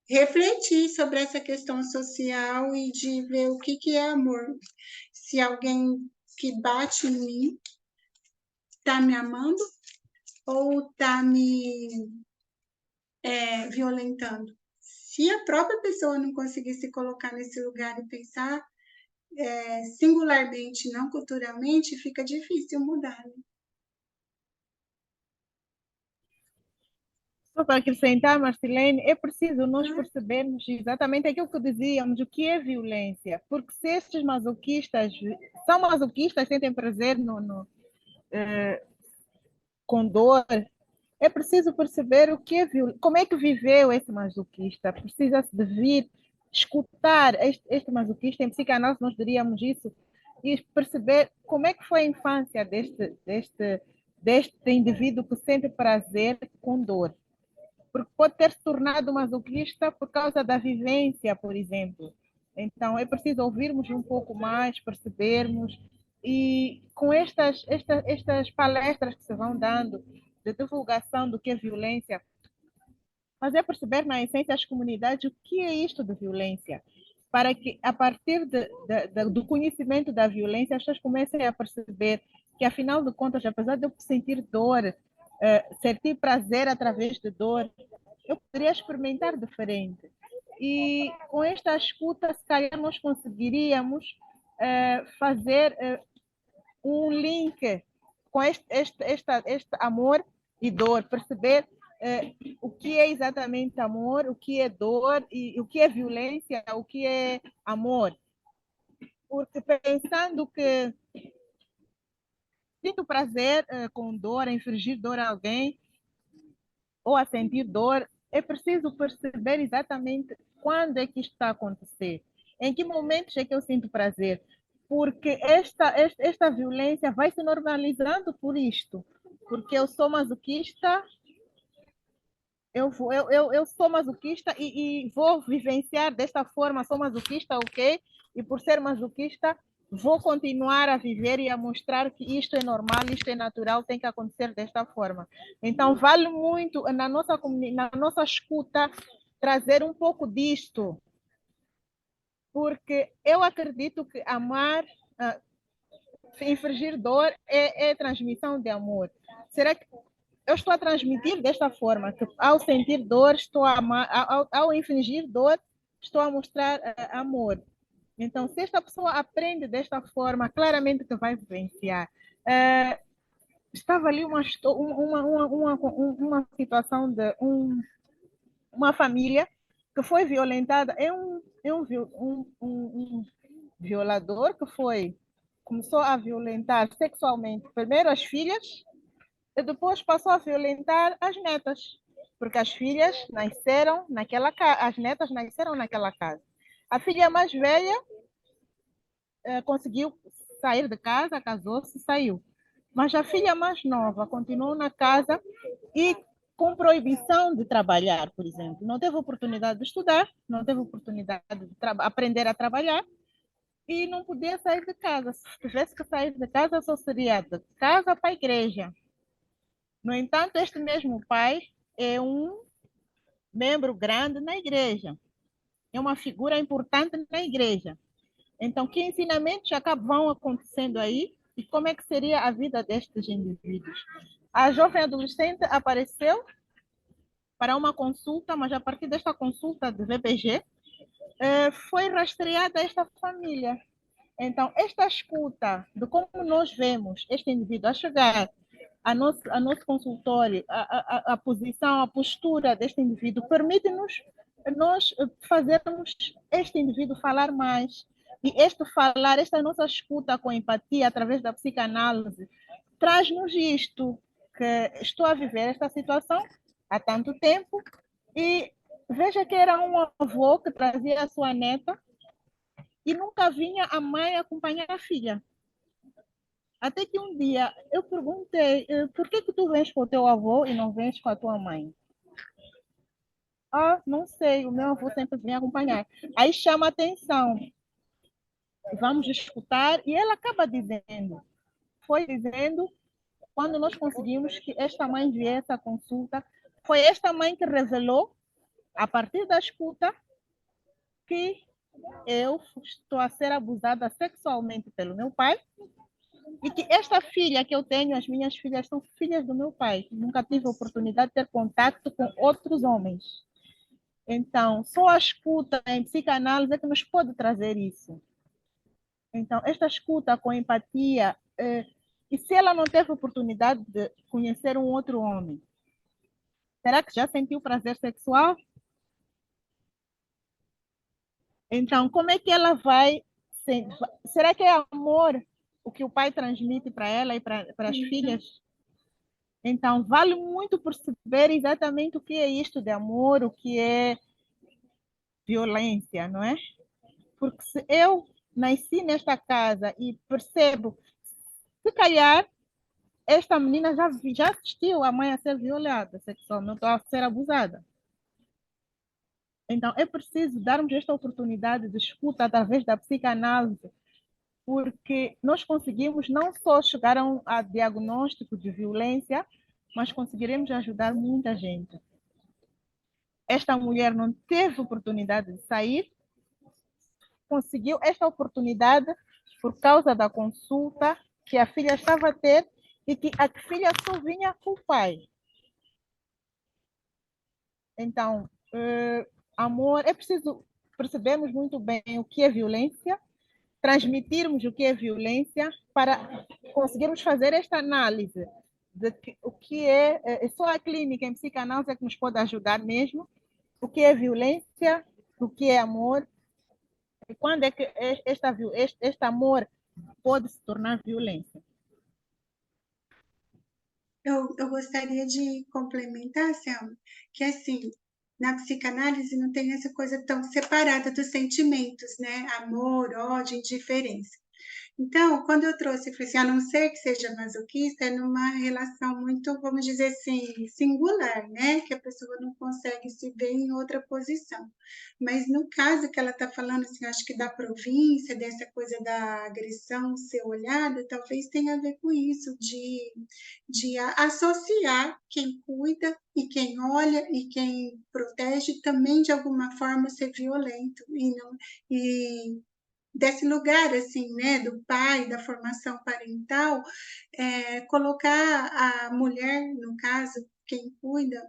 refletir sobre essa questão social e de ver o que é amor. Se alguém que bate em mim está me amando ou está me violentando. Se a própria pessoa não conseguir se colocar nesse lugar e pensar singularmente, não culturalmente, fica difícil mudar. Né? Só para acrescentar, Marcelene, é preciso nós percebermos exatamente aquilo que dizíamos, o que é violência. Porque se estes masoquistas são masoquistas, sentem prazer com dor, é preciso perceber o que é como é que viveu esse masoquista. Precisa-se de vir escutar este masoquista. Em psicanálise nós diríamos isso, e perceber como é que foi a infância deste indivíduo que sente prazer com dor. Porque pode ter se tornado masoquista por causa da vivência, por exemplo. Então, é preciso ouvirmos um pouco mais, percebermos, e com estas palestras que se vão dando de divulgação do que é violência, fazer perceber na essência às comunidades o que é isto de violência, para que, a partir do conhecimento da violência, as pessoas comecem a perceber que, afinal de contas, apesar de eu sentir dor, sentir prazer através de dor, eu poderia experimentar diferente. E com esta escuta, se calhar nós conseguiríamos fazer um link com este amor e dor, perceber o que é exatamente amor, o que é dor, e o que é violência, o que é amor. Porque pensando que sinto prazer com dor, a infligir dor a alguém, ou a sentir dor, é preciso perceber exatamente quando é que isto está a acontecer. Em que momentos é que eu sinto prazer? Porque esta violência vai se normalizando por isto. Porque eu sou masoquista, eu sou masoquista e vou vivenciar desta forma, sou masoquista, ok? E por ser masoquista, vou continuar a viver e a mostrar que isto é normal, isto é natural, tem que acontecer desta forma. Então, vale muito na nossa escuta trazer um pouco disto, porque eu acredito que amar, infligir dor é transmissão de amor. Será que eu estou a transmitir desta forma, que ao sentir dor, estou a amar, ao infligir dor, estou a mostrar amor. Então, se esta pessoa aprende desta forma, claramente que vai vivenciar. Estava ali uma situação de uma família que foi violentada. É um violador que começou a violentar sexualmente primeiro as filhas e depois passou a violentar as netas, porque as filhas nasceram naquela casa, as netas nasceram naquela casa. A filha mais velha conseguiu sair de casa, casou-se, saiu. Mas a filha mais nova continuou na casa e com proibição de trabalhar, por exemplo. Não teve oportunidade de estudar, não teve oportunidade de aprender a trabalhar e não podia sair de casa. Se tivesse que sair de casa, só seria de casa para a igreja. No entanto, este mesmo pai é um membro grande na igreja, é uma figura importante na igreja. Então, que ensinamentos vão acontecendo aí e como é que seria a vida destes indivíduos? A jovem adolescente apareceu para uma consulta, mas a partir desta consulta de VPG, foi rastreada esta família. Então, esta escuta de como nós vemos este indivíduo a chegar a nosso consultório, a posição, a postura deste indivíduo, permite-nos nós fazermos este indivíduo falar mais. E esta nossa escuta com empatia, através da psicanálise, traz-nos isto, que estou a viver esta situação há tanto tempo, e veja que era um avô que trazia a sua neta e nunca vinha a mãe acompanhar a filha. Até que um dia eu perguntei, por que tu vens com o teu avô e não vens com a tua mãe? Ah, não sei, o meu avô sempre vem acompanhar. Aí chama a atenção. Vamos escutar, e ela acaba dizendo, quando nós conseguimos que esta mãe viesse à consulta, foi esta mãe que revelou, a partir da escuta, que eu estou a ser abusada sexualmente pelo meu pai E que esta filha que eu tenho, as minhas filhas são filhas do meu pai. Nunca tive a oportunidade de ter contato com outros homens. Então, só a escuta em psicanálise é que nos pode trazer isso. Então, esta escuta com empatia, e se ela não teve oportunidade de conhecer um outro homem, será que já sentiu prazer sexual? Então, como é que ela vai... Será que é amor o que o pai transmite para ela e para as filhas? Então, vale muito perceber exatamente o que é isto de amor, o que é violência, não é? Porque se eu nasci nesta casa e percebo, se calhar, esta menina já assistiu a mãe a ser violada sexualmente, a ser abusada. Então, é preciso darmos esta oportunidade de escuta através da psicanálise, porque nós conseguimos não só chegar a diagnóstico de violência, mas conseguiremos ajudar muita gente. Esta mulher não teve oportunidade de sair, conseguiu esta oportunidade por causa da consulta que a filha estava a ter e que a filha só vinha com o pai. Então, amor, é preciso percebermos muito bem o que é violência, transmitirmos o que é violência para conseguirmos fazer esta análise de o que é só a clínica em psicanálise é que nos pode ajudar mesmo, o que é violência, o que é amor, e quando é que este amor pode se tornar violência. Eu gostaria de complementar, Selma, que assim, na psicanálise não tem essa coisa tão separada dos sentimentos, né? Amor, ódio, indiferença. Então, quando eu trouxe, eu falei assim, a não ser que seja masoquista, é numa relação muito, vamos dizer assim, singular, né? Que a pessoa não consegue se ver em outra posição. Mas no caso que ela está falando, assim, acho que da província, dessa coisa da agressão ser olhada, talvez tenha a ver com isso, de associar quem cuida e quem olha e quem protege também de alguma forma ser violento e desse lugar assim, né, do pai, da formação parental, colocar a mulher, no caso, quem cuida,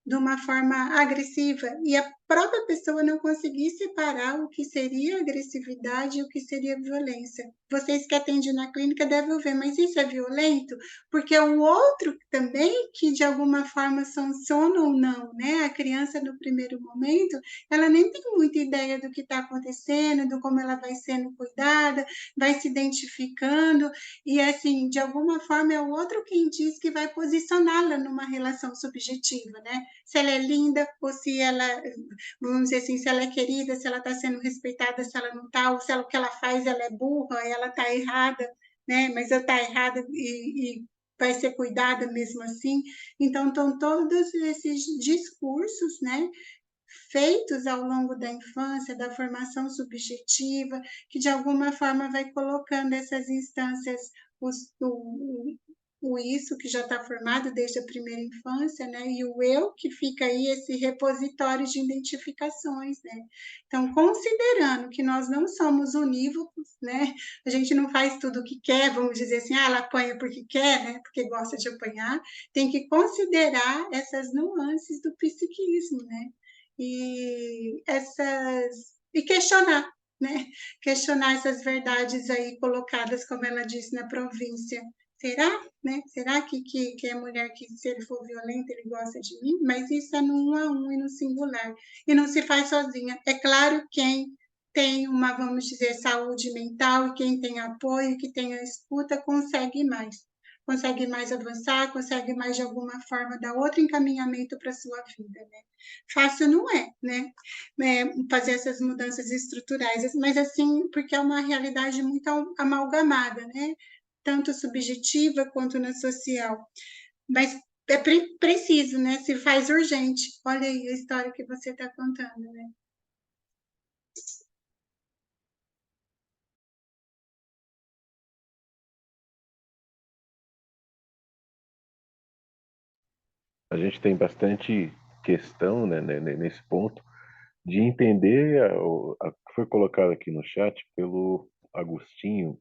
de uma forma agressiva e a própria pessoa não conseguir separar o que seria agressividade e o que seria violência. Vocês que atendem na clínica devem ver, mas isso é violento? Porque o outro também, que de alguma forma sanciona ou não, né? A criança no primeiro momento, ela nem tem muita ideia do que está acontecendo, do como ela vai sendo cuidada, vai se identificando, e assim, de alguma forma é o outro quem diz que vai posicioná-la numa relação subjetiva, né? Se ela é linda ou se ela, vamos dizer assim, se ela é querida, se ela está sendo respeitada, se ela não está, ou se ela, o que ela faz, ela é burra, ela está errada, né? Mas eu está errada e vai ser cuidada mesmo assim. Então, estão todos esses discursos, né? Feitos ao longo da infância, da formação subjetiva, que de alguma forma vai colocando essas instâncias, o isso que já está formado desde a primeira infância, né? E o eu que fica aí esse repositório de identificações, né? Então, considerando que nós não somos unívocos, né? A gente não faz tudo o que quer, vamos dizer assim, ela apanha porque quer, né? Porque gosta de apanhar, tem que considerar essas nuances do psiquismo, né? E questionar, né? Questionar essas verdades aí colocadas, como ela disse, na província. Será, né? Será que a mulher que, se ele for violento, ele gosta de mim? Mas isso é no um a um e no singular. E não se faz sozinha. É claro, quem tem uma, vamos dizer, saúde mental e quem tem apoio, que tem a escuta, consegue mais avançar, consegue mais de alguma forma dar outro encaminhamento para a sua vida, né? Fácil não é, né? Fazer essas mudanças estruturais, mas assim, porque é uma realidade muito amalgamada, né? Tanto subjetiva quanto na social. Mas é preciso, né? Se faz urgente. Olha aí a história que você está contando, né? A gente tem bastante questão, né, nesse ponto de entender o que foi colocado aqui no chat pelo Agostinho,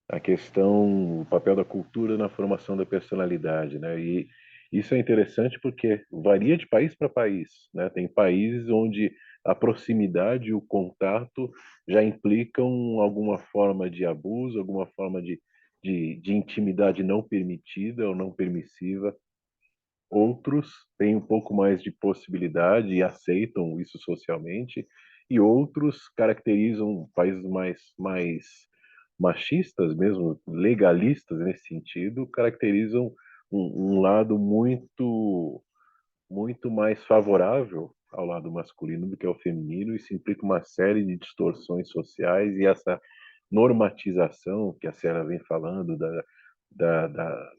a questão, o papel da cultura na formação da personalidade, né? E isso é interessante porque varia de país para país, né? Tem países onde a proximidade e o contato já implicam alguma forma de abuso, alguma forma de intimidade não permitida ou não permissiva. Outros têm um pouco mais de possibilidade e aceitam isso socialmente, e outros caracterizam países mais machistas, mesmo legalistas nesse sentido, caracterizam um lado muito mais favorável ao lado masculino do que ao feminino. Isso implica uma série de distorções sociais e essa normatização que a Sarah vem falando da, da,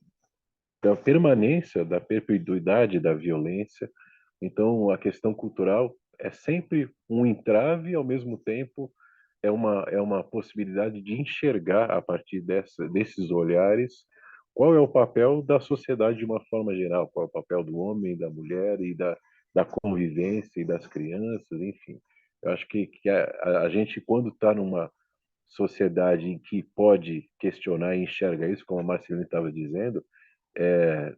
da permanência, da perpetuidade da violência. Então, a questão cultural é sempre um entrave, e, ao mesmo tempo, é uma possibilidade de enxergar, a partir desses olhares, qual é o papel da sociedade de uma forma geral, qual é o papel do homem, da mulher e da convivência e das crianças, enfim. Eu acho que a gente, quando está numa sociedade em que pode questionar e enxerga isso, como a Marcelina estava dizendo,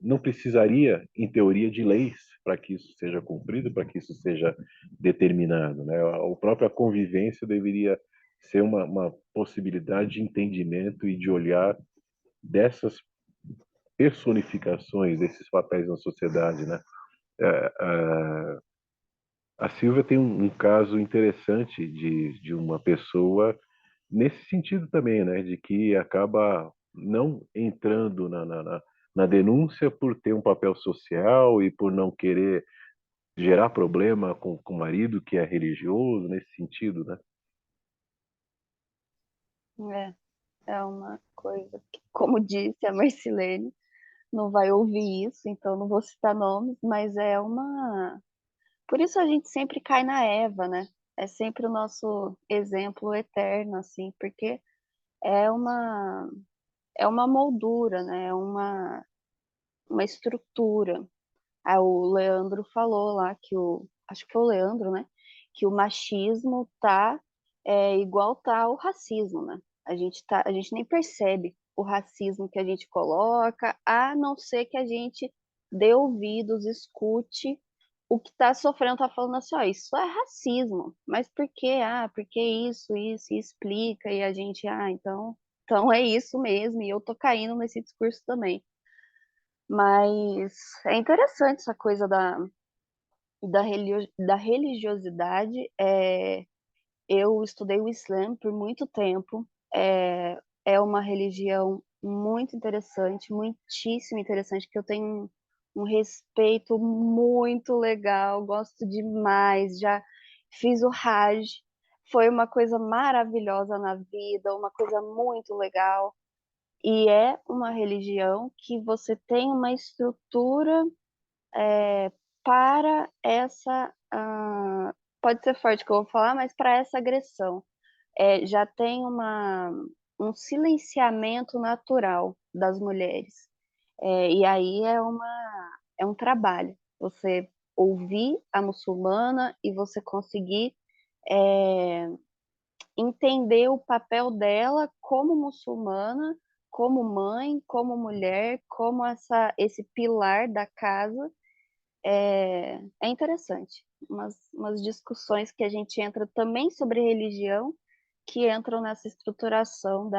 não precisaria, em teoria, de leis para que isso seja cumprido, para que isso seja determinado, né? A própria convivência deveria ser uma possibilidade de entendimento e de olhar dessas personificações, desses papéis na sociedade, né? A Silvia tem um caso interessante de uma pessoa nesse sentido também, né? De que acaba não entrando na denúncia por ter um papel social e por não querer gerar problema com o marido que é religioso, nesse sentido, né? É uma coisa que, como disse a Marcilene, não vai ouvir isso, então não vou citar nomes, mas é uma. Por isso a gente sempre cai na Eva, né? É sempre o nosso exemplo eterno, assim, porque é uma é uma moldura, né? É uma estrutura. Aí o Leandro falou lá que acho que foi o Leandro, né? Que o machismo tá igual tá o racismo, né? A gente nem percebe o racismo que a gente coloca, a não ser que a gente dê ouvidos, escute o que tá sofrendo, tá falando assim, ó, isso é racismo, mas por quê? Ah, porque isso, e explica, e a gente, então é isso mesmo, e eu tô caindo nesse discurso também. Mas é interessante essa coisa da religiosidade. Eu estudei o Islã por muito tempo. É uma religião muito interessante, muitíssimo interessante, que eu tenho um respeito muito legal, gosto demais. Já fiz o Hajj, foi uma coisa maravilhosa na vida, uma coisa muito legal. E é uma religião que você tem uma estrutura para essa. Pode ser forte que eu vou falar, mas para essa agressão. Já tem um silenciamento natural das mulheres. E aí é um trabalho. Você ouvir a muçulmana e você conseguir é, entender o papel dela como muçulmana, como mãe, como mulher, como esse pilar da casa. É interessante. Umas discussões que a gente entra também sobre religião, que entram nessa estruturação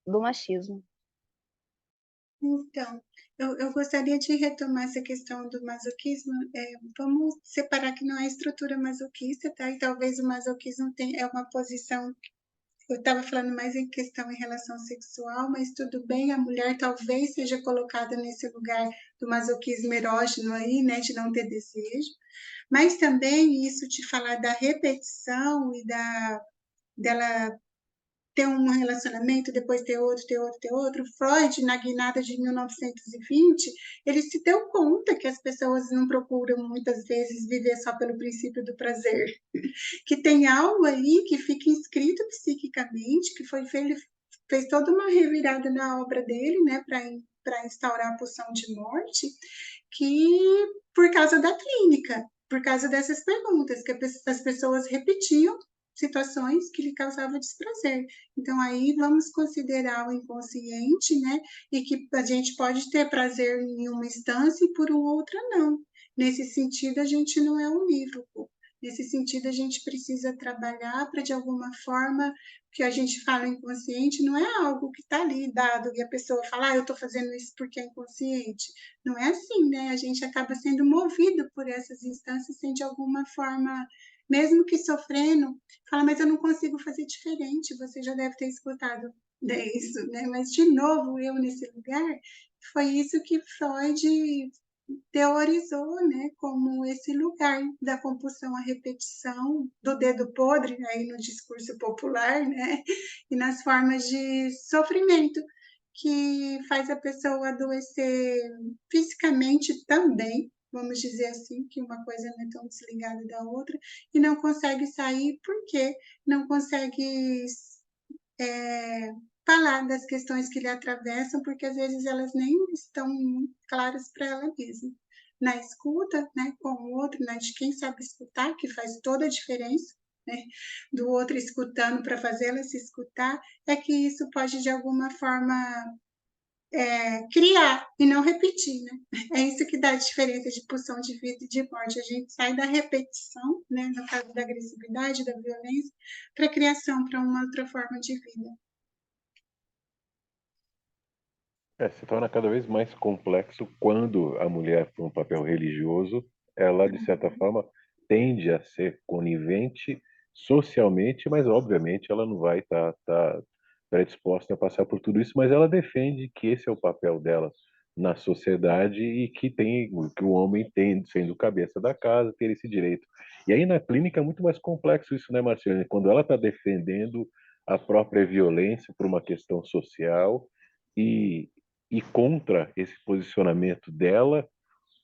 do machismo. Então, eu gostaria de retomar essa questão do masoquismo. Vamos separar que não é estrutura masoquista, tá? E talvez o masoquismo é uma posição. Eu estava falando mais em questão em relação sexual, mas tudo bem, a mulher talvez seja colocada nesse lugar do masoquismo erógeno aí, né, de não ter desejo. Mas também isso de falar da repetição e dela ter um relacionamento, depois ter outro, ter outro, ter outro. Freud, na guinada de 1920, ele se deu conta que as pessoas não procuram muitas vezes viver só pelo princípio do prazer, que tem algo aí que fica inscrito psiquicamente, que ele fez toda uma revirada na obra dele, né, para instaurar a pulsão de morte, que por causa da clínica, por causa dessas perguntas que as pessoas repetiam situações que lhe causavam desprazer. Então, aí vamos considerar o inconsciente, né? E que a gente pode ter prazer em uma instância e por outra não. Nesse sentido, a gente não é unívoco. Nesse sentido, a gente precisa trabalhar para, de alguma forma, que a gente fala inconsciente, não é algo que está ali dado e a pessoa fala, eu estou fazendo isso porque é inconsciente. Não é assim, né? A gente acaba sendo movido por essas instâncias sem, de alguma forma, mesmo que sofrendo, fala, mas eu não consigo fazer diferente. Você já deve ter escutado isso, né? Mas, de novo, eu nesse lugar, foi isso que Freud teorizou, né, como esse lugar da compulsão à repetição, do dedo podre, aí no discurso popular, né, e nas formas de sofrimento que faz a pessoa adoecer fisicamente também, vamos dizer assim, que uma coisa não é tão desligada da outra, e não consegue sair porque não consegue falar das questões que lhe atravessam, porque às vezes elas nem estão muito claras para ela mesma. Na escuta, né, com o outro, né, de quem sabe escutar, que faz toda a diferença, né, do outro escutando para fazer ela se escutar, é que isso pode, de alguma forma, criar e não repetir, né? É isso que dá a diferença de pulsão de vida e de morte. A gente sai da repetição, né, no caso da agressividade, da violência, para a criação, para uma outra forma de vida. Se torna cada vez mais complexo quando a mulher, por um papel religioso, ela, de certa forma, tende a ser conivente socialmente, mas, obviamente, ela não vai estar predisposta a passar por tudo isso, mas ela defende que esse é o papel dela na sociedade e que o homem tem, sendo cabeça da casa, ter esse direito. E aí, na clínica, é muito mais complexo isso, né, Marciane? Quando ela está defendendo a própria violência por uma questão social e contra esse posicionamento dela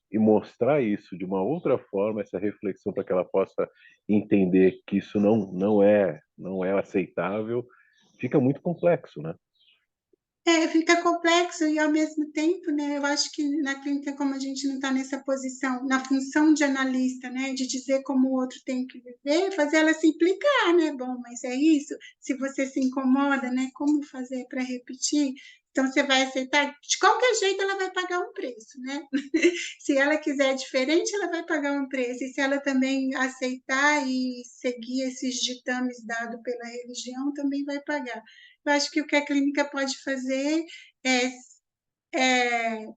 e mostrar isso de uma outra forma, essa reflexão para que ela possa entender que isso não é aceitável, fica muito complexo, né? Fica complexo e, ao mesmo tempo, né, eu acho que na clínica, como a gente não está nessa posição, na função de analista, né, de dizer como o outro tem que viver, fazer ela se implicar, né, bom, mas é isso, se você se incomoda, né, como fazer para repetir? Então, você vai aceitar, de qualquer jeito ela vai pagar um preço, né? Se ela quiser diferente, ela vai pagar um preço, e se ela também aceitar e seguir esses ditames dados pela religião, também vai pagar. Eu acho que o que a clínica pode fazer é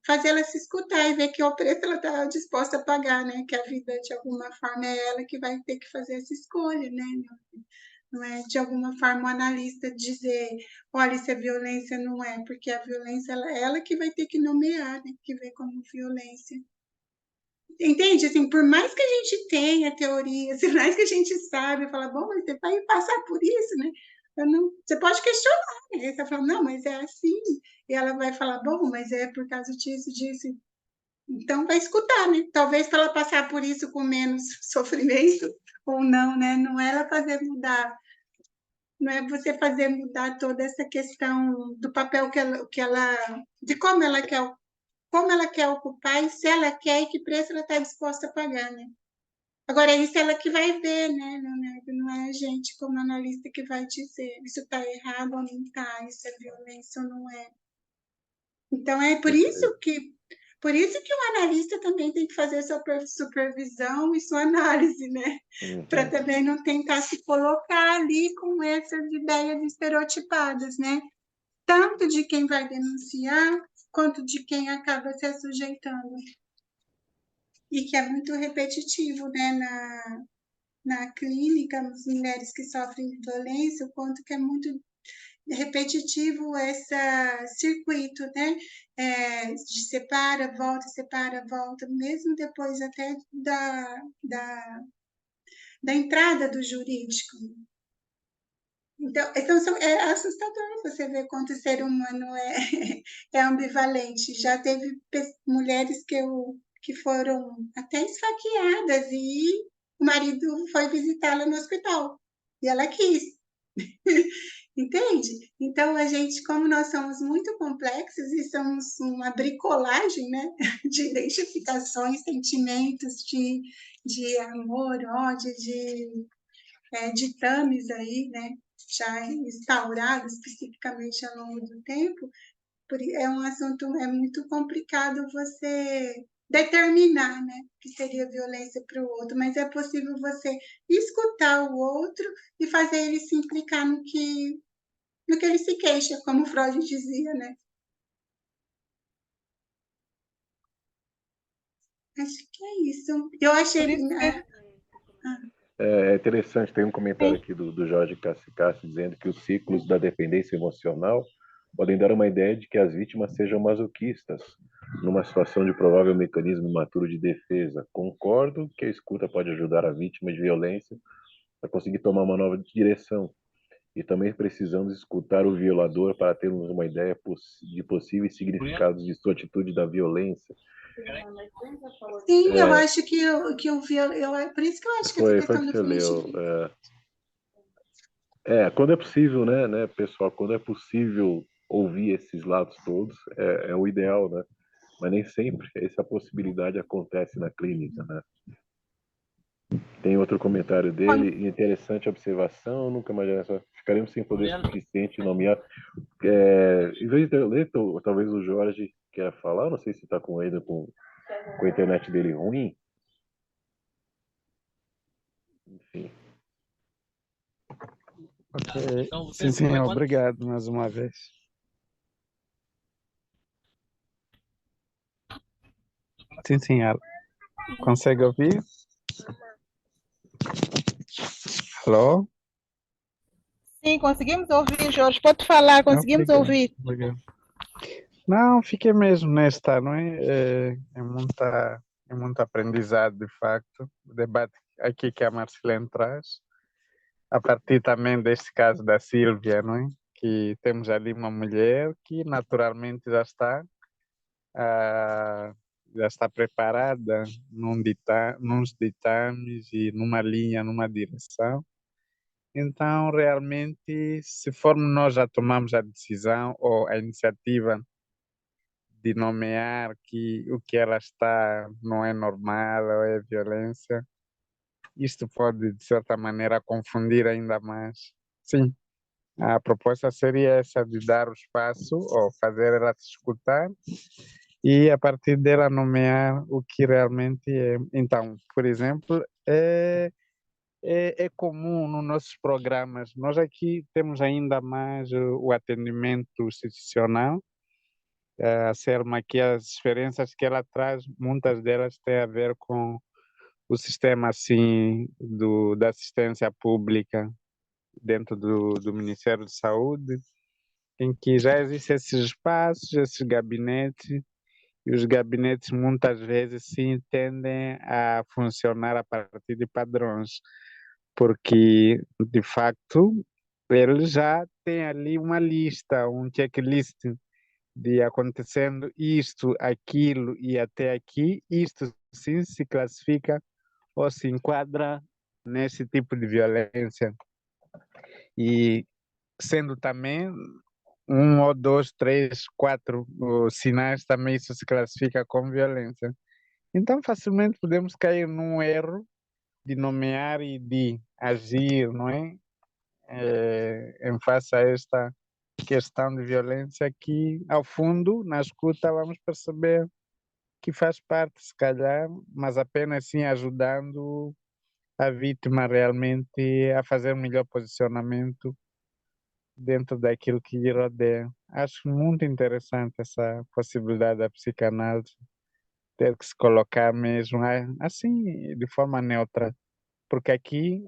fazer ela se escutar e ver que o preço ela está disposta a pagar, né? Que a vida, de alguma forma, é ela que vai ter que fazer essa escolha, né? Não é, de alguma forma, o analista dizer, olha, isso é violência, não é, porque a violência ela que vai ter que nomear, né? Que vê como violência. Entende? Assim, por mais que a gente tenha teorias, por mais que a gente saiba, fala, bom, mas você vai passar por isso, né? Você pode questionar, né? Você fala, não, mas é assim. E ela vai falar, bom, mas é por causa disso, disso. Então, vai escutar, né? Talvez para ela passar por isso com menos sofrimento ou não, né? Não é ela fazer mudar, não é você fazer mudar toda essa questão do papel de como ela quer ocupar e se ela quer e que preço ela está disposta a pagar, né? Agora, isso ela que vai ver, né? Não é a gente, como analista, que vai dizer isso está errado ou não está, isso é violência ou não é. Então, é por isso que o analista também tem que fazer sua supervisão e sua análise, né? Para também não tentar se colocar ali com essas ideias estereotipadas, né? Tanto de quem vai denunciar, quanto de quem acaba se sujeitando. E que é muito repetitivo, né? Na clínica, as mulheres que sofrem de violência, o quanto que é muito repetitivo esse circuito, né? De separa, volta, mesmo depois até da entrada do jurídico. Então é assustador você ver quanto o ser humano é ambivalente. Já teve mulheres que foram até esfaqueadas e o marido foi visitá-la no hospital e ela quis. Entende? Então, a gente, como nós somos muito complexos e somos uma bricolagem, né, de identificações, sentimentos de amor, ódio, ditames aí, né, já instaurados especificamente ao longo do tempo, é um assunto muito complicado você determinar, né, que seria violência para o outro, mas é possível você escutar o outro e fazer ele se implicar no que ele se queixa, como Freud dizia, né? Acho que é isso. Eu achei... É interessante, tem um comentário aqui do Jorge Cassi dizendo que os ciclos da dependência emocional podem dar uma ideia de que as vítimas sejam masoquistas, numa situação de provável mecanismo imaturo de defesa. Concordo que a escuta pode ajudar a vítima de violência a conseguir tomar uma nova direção. E também precisamos escutar o violador para termos uma ideia de possíveis significados de sua atitude da violência. Sim, eu acho que eu vi, por isso que eu acho que essa questão do feminismo... Quando é possível, né, pessoal, quando é possível ouvir esses lados todos, é o ideal, né? Mas nem sempre essa possibilidade acontece na clínica, né? Tem outro comentário dele, interessante observação, nunca mais ficaremos sem poder suficiente nomear. Em vez de ler, talvez o Jorge queira falar, não sei se está com ele, com a internet dele ruim. Enfim. Ok. Sim, obrigado mais uma vez. Sim, consegue ouvir? Alô? Sim, conseguimos ouvir, Jorge. Pode falar, conseguimos ouvir. Obrigado. Não, fiquei mesmo nesta, não é? É muito aprendizado, de facto, o debate aqui que a Marcelene traz, a partir também deste caso da Sílvia, não é? Que temos ali uma mulher que naturalmente já está preparada nos ditames e numa linha, numa direção. Então, realmente, se formos nós já tomamos a decisão ou a iniciativa de nomear que o que ela está não é normal ou é violência, isto pode, de certa maneira, confundir ainda mais. Sim, a proposta seria essa de dar o espaço ou fazer ela se escutar e, a partir dela, nomear o que realmente é. Então, por exemplo, é comum nos nossos programas, nós aqui temos ainda mais o atendimento institucional. A Selma aqui, as experiências que ela traz, muitas delas têm a ver com o sistema assim da assistência pública dentro do Ministério de Saúde, em que já existem esses espaços, esses gabinetes, e os gabinetes muitas vezes sim tendem a funcionar a partir de padrões, porque de facto eles já têm ali uma lista, um checklist de acontecendo isto, aquilo e até aqui, isto sim se classifica ou se enquadra nesse tipo de violência. E sendo também um ou dois, três, quatro sinais, também isso se classifica como violência. Então, facilmente podemos cair num erro de nomear e de agir, não é? Em face a esta questão de violência que, ao fundo, na escuta, vamos perceber que faz parte, se calhar, mas apenas sim ajudando a vítima realmente a fazer um melhor posicionamento dentro daquilo que lhe rodeia. Acho muito interessante essa possibilidade da psicanálise ter que se colocar mesmo assim, de forma neutra, porque aqui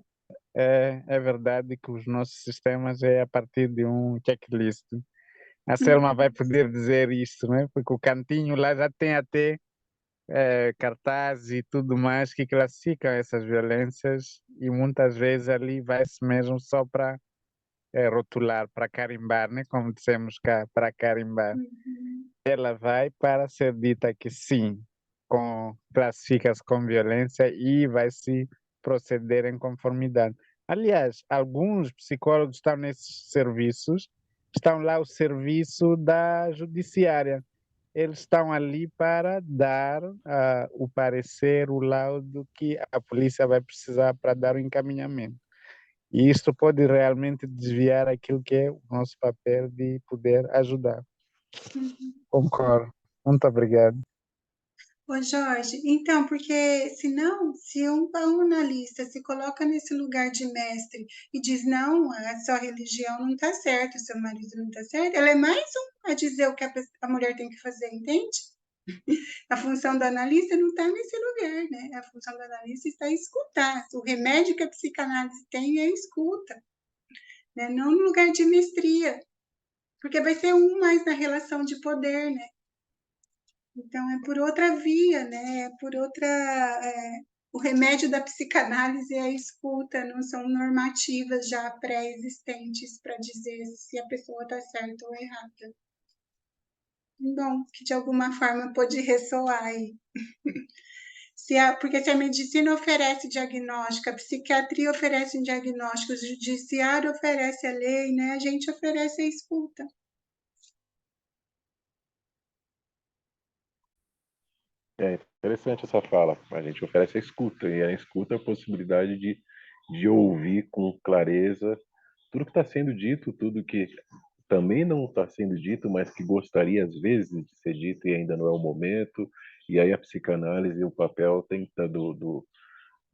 é verdade que os nossos sistemas é a partir de um checklist. A Selma vai poder dizer isso, né? Porque o cantinho lá já tem até cartazes e tudo mais que classificam essas violências e muitas vezes ali vai-se mesmo só para rotular, para carimbar, né? Como dissemos cá, para carimbar. Ela vai para ser dita que sim, classifica-se com violência e vai se proceder em conformidade. Aliás, alguns psicólogos estão nesses serviços, estão lá o serviço da judiciária. Eles estão ali para dar o parecer, o laudo que a polícia vai precisar para dar o encaminhamento. E isto pode realmente desviar aquilo que é o nosso papel de poder ajudar. Concordo. Muito obrigado. Ô Jorge, então, porque senão, se um analista se coloca nesse lugar de mestre e diz, não, a sua religião não está certa, o seu marido não está certo, ela é mais um a dizer o que a mulher tem que fazer, entende? A função do analista não está nesse lugar, né? A função do analista está em escutar. O remédio que a psicanálise tem é a escuta, né? Não no lugar de mestria, porque vai ser um mais na relação de poder, né? Então, é por outra via, né? É por outra. O remédio da psicanálise é a escuta, não são normativas já pré-existentes para dizer se a pessoa está certa ou errada. Bom, que de alguma forma pode ressoar aí. Porque se a medicina oferece diagnóstico, a psiquiatria oferece um diagnóstico, o judiciário oferece a lei, né? A gente oferece a escuta. É interessante essa fala. A gente oferece a escuta, e a escuta é a possibilidade de ouvir com clareza tudo que está sendo dito, tudo que também não está sendo dito, mas que gostaria às vezes de ser dito e ainda não é o momento. E aí a psicanálise, o papel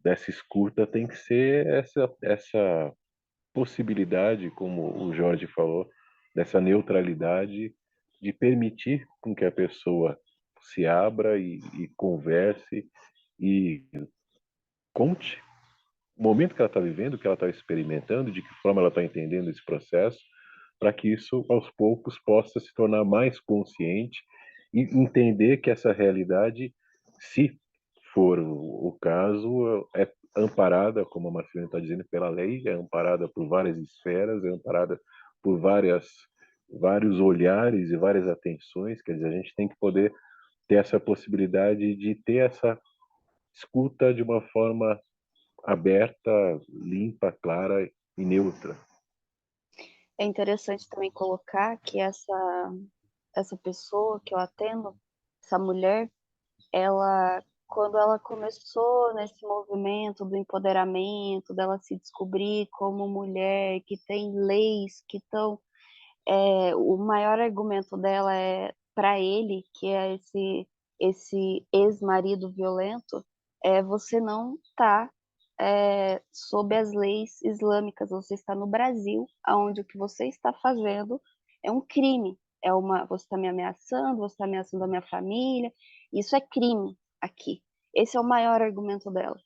dessa escuta tem que ser essa possibilidade, como o Jorge falou, dessa neutralidade de permitir com que a pessoa se abra e converse e conte o momento que ela está vivendo, o que ela está experimentando, de que forma ela está entendendo esse processo, para que isso, aos poucos, possa se tornar mais consciente e entender que essa realidade, se for o caso, é amparada, como a Marcelina está dizendo, pela lei, é amparada por várias esferas, é amparada por vários olhares e várias atenções. Quer dizer, a gente tem que poder ter essa possibilidade de ter essa escuta de uma forma aberta, limpa, clara e neutra. É interessante também colocar que essa pessoa que eu atendo, essa mulher, ela, quando ela começou nesse movimento do empoderamento, dela se descobrir como mulher, que tem leis que estão. O maior argumento dela é para ele, que é esse ex-marido violento, você não está sob as leis islâmicas, você está no Brasil, onde o que você está fazendo é um crime. Você está me ameaçando, você está ameaçando a minha família, isso é crime aqui. Esse é o maior argumento dela.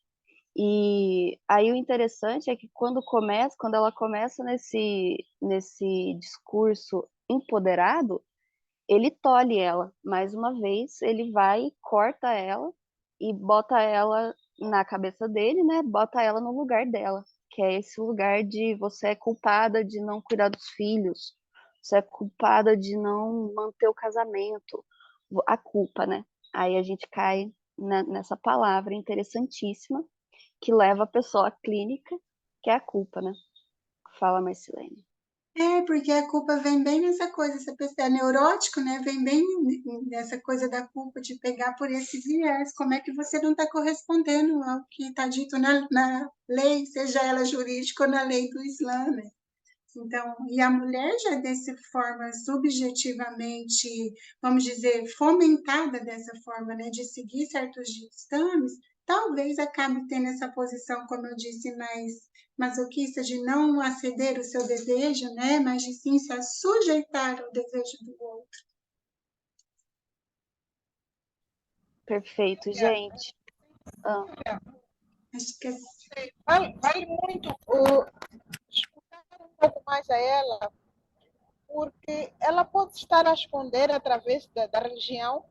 E aí o interessante é que quando ela começa nesse discurso empoderado, ele tolhe ela. Mais uma vez, ele vai, corta ela e bota ela na cabeça dele, né? Bota ela no lugar dela, que é esse lugar de você é culpada de não cuidar dos filhos, você é culpada de não manter o casamento, a culpa, né? Aí a gente cai nessa palavra interessantíssima que leva a pessoa à clínica, que é a culpa, né? Fala, Marcelene. Porque a culpa vem bem nessa coisa, se a pessoa é neurótico, né? Vem bem nessa coisa da culpa, de pegar por esse viés. Como é que você não está correspondendo ao que está dito na lei, seja ela jurídica ou na lei do Islã, né? Então, e a mulher já dessa forma subjetivamente, vamos dizer, fomentada dessa forma, né, de seguir certos ditames, talvez acabe tendo essa posição, como eu disse, mais masoquista, de não aceder o seu desejo, né, mas de sim se sujeitar ao desejo do outro. Perfeito, gente. Acho que vale muito escutar um pouco mais a ela, porque ela pode estar a esconder através da religião,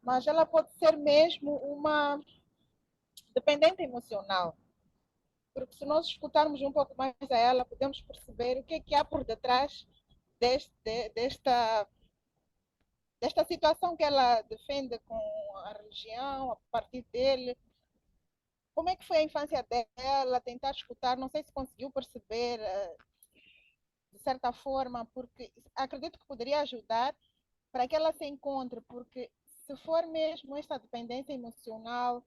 mas ela pode ser mesmo uma dependente emocional. Porque se nós escutarmos um pouco mais a ela, podemos perceber o que é que há por detrás desta situação que ela defende com a religião, a partir dele. Como é que foi a infância dela? Tentar escutar, não sei se conseguiu perceber de certa forma, porque acredito que poderia ajudar para que ela se encontre, porque se for mesmo esta dependência emocional,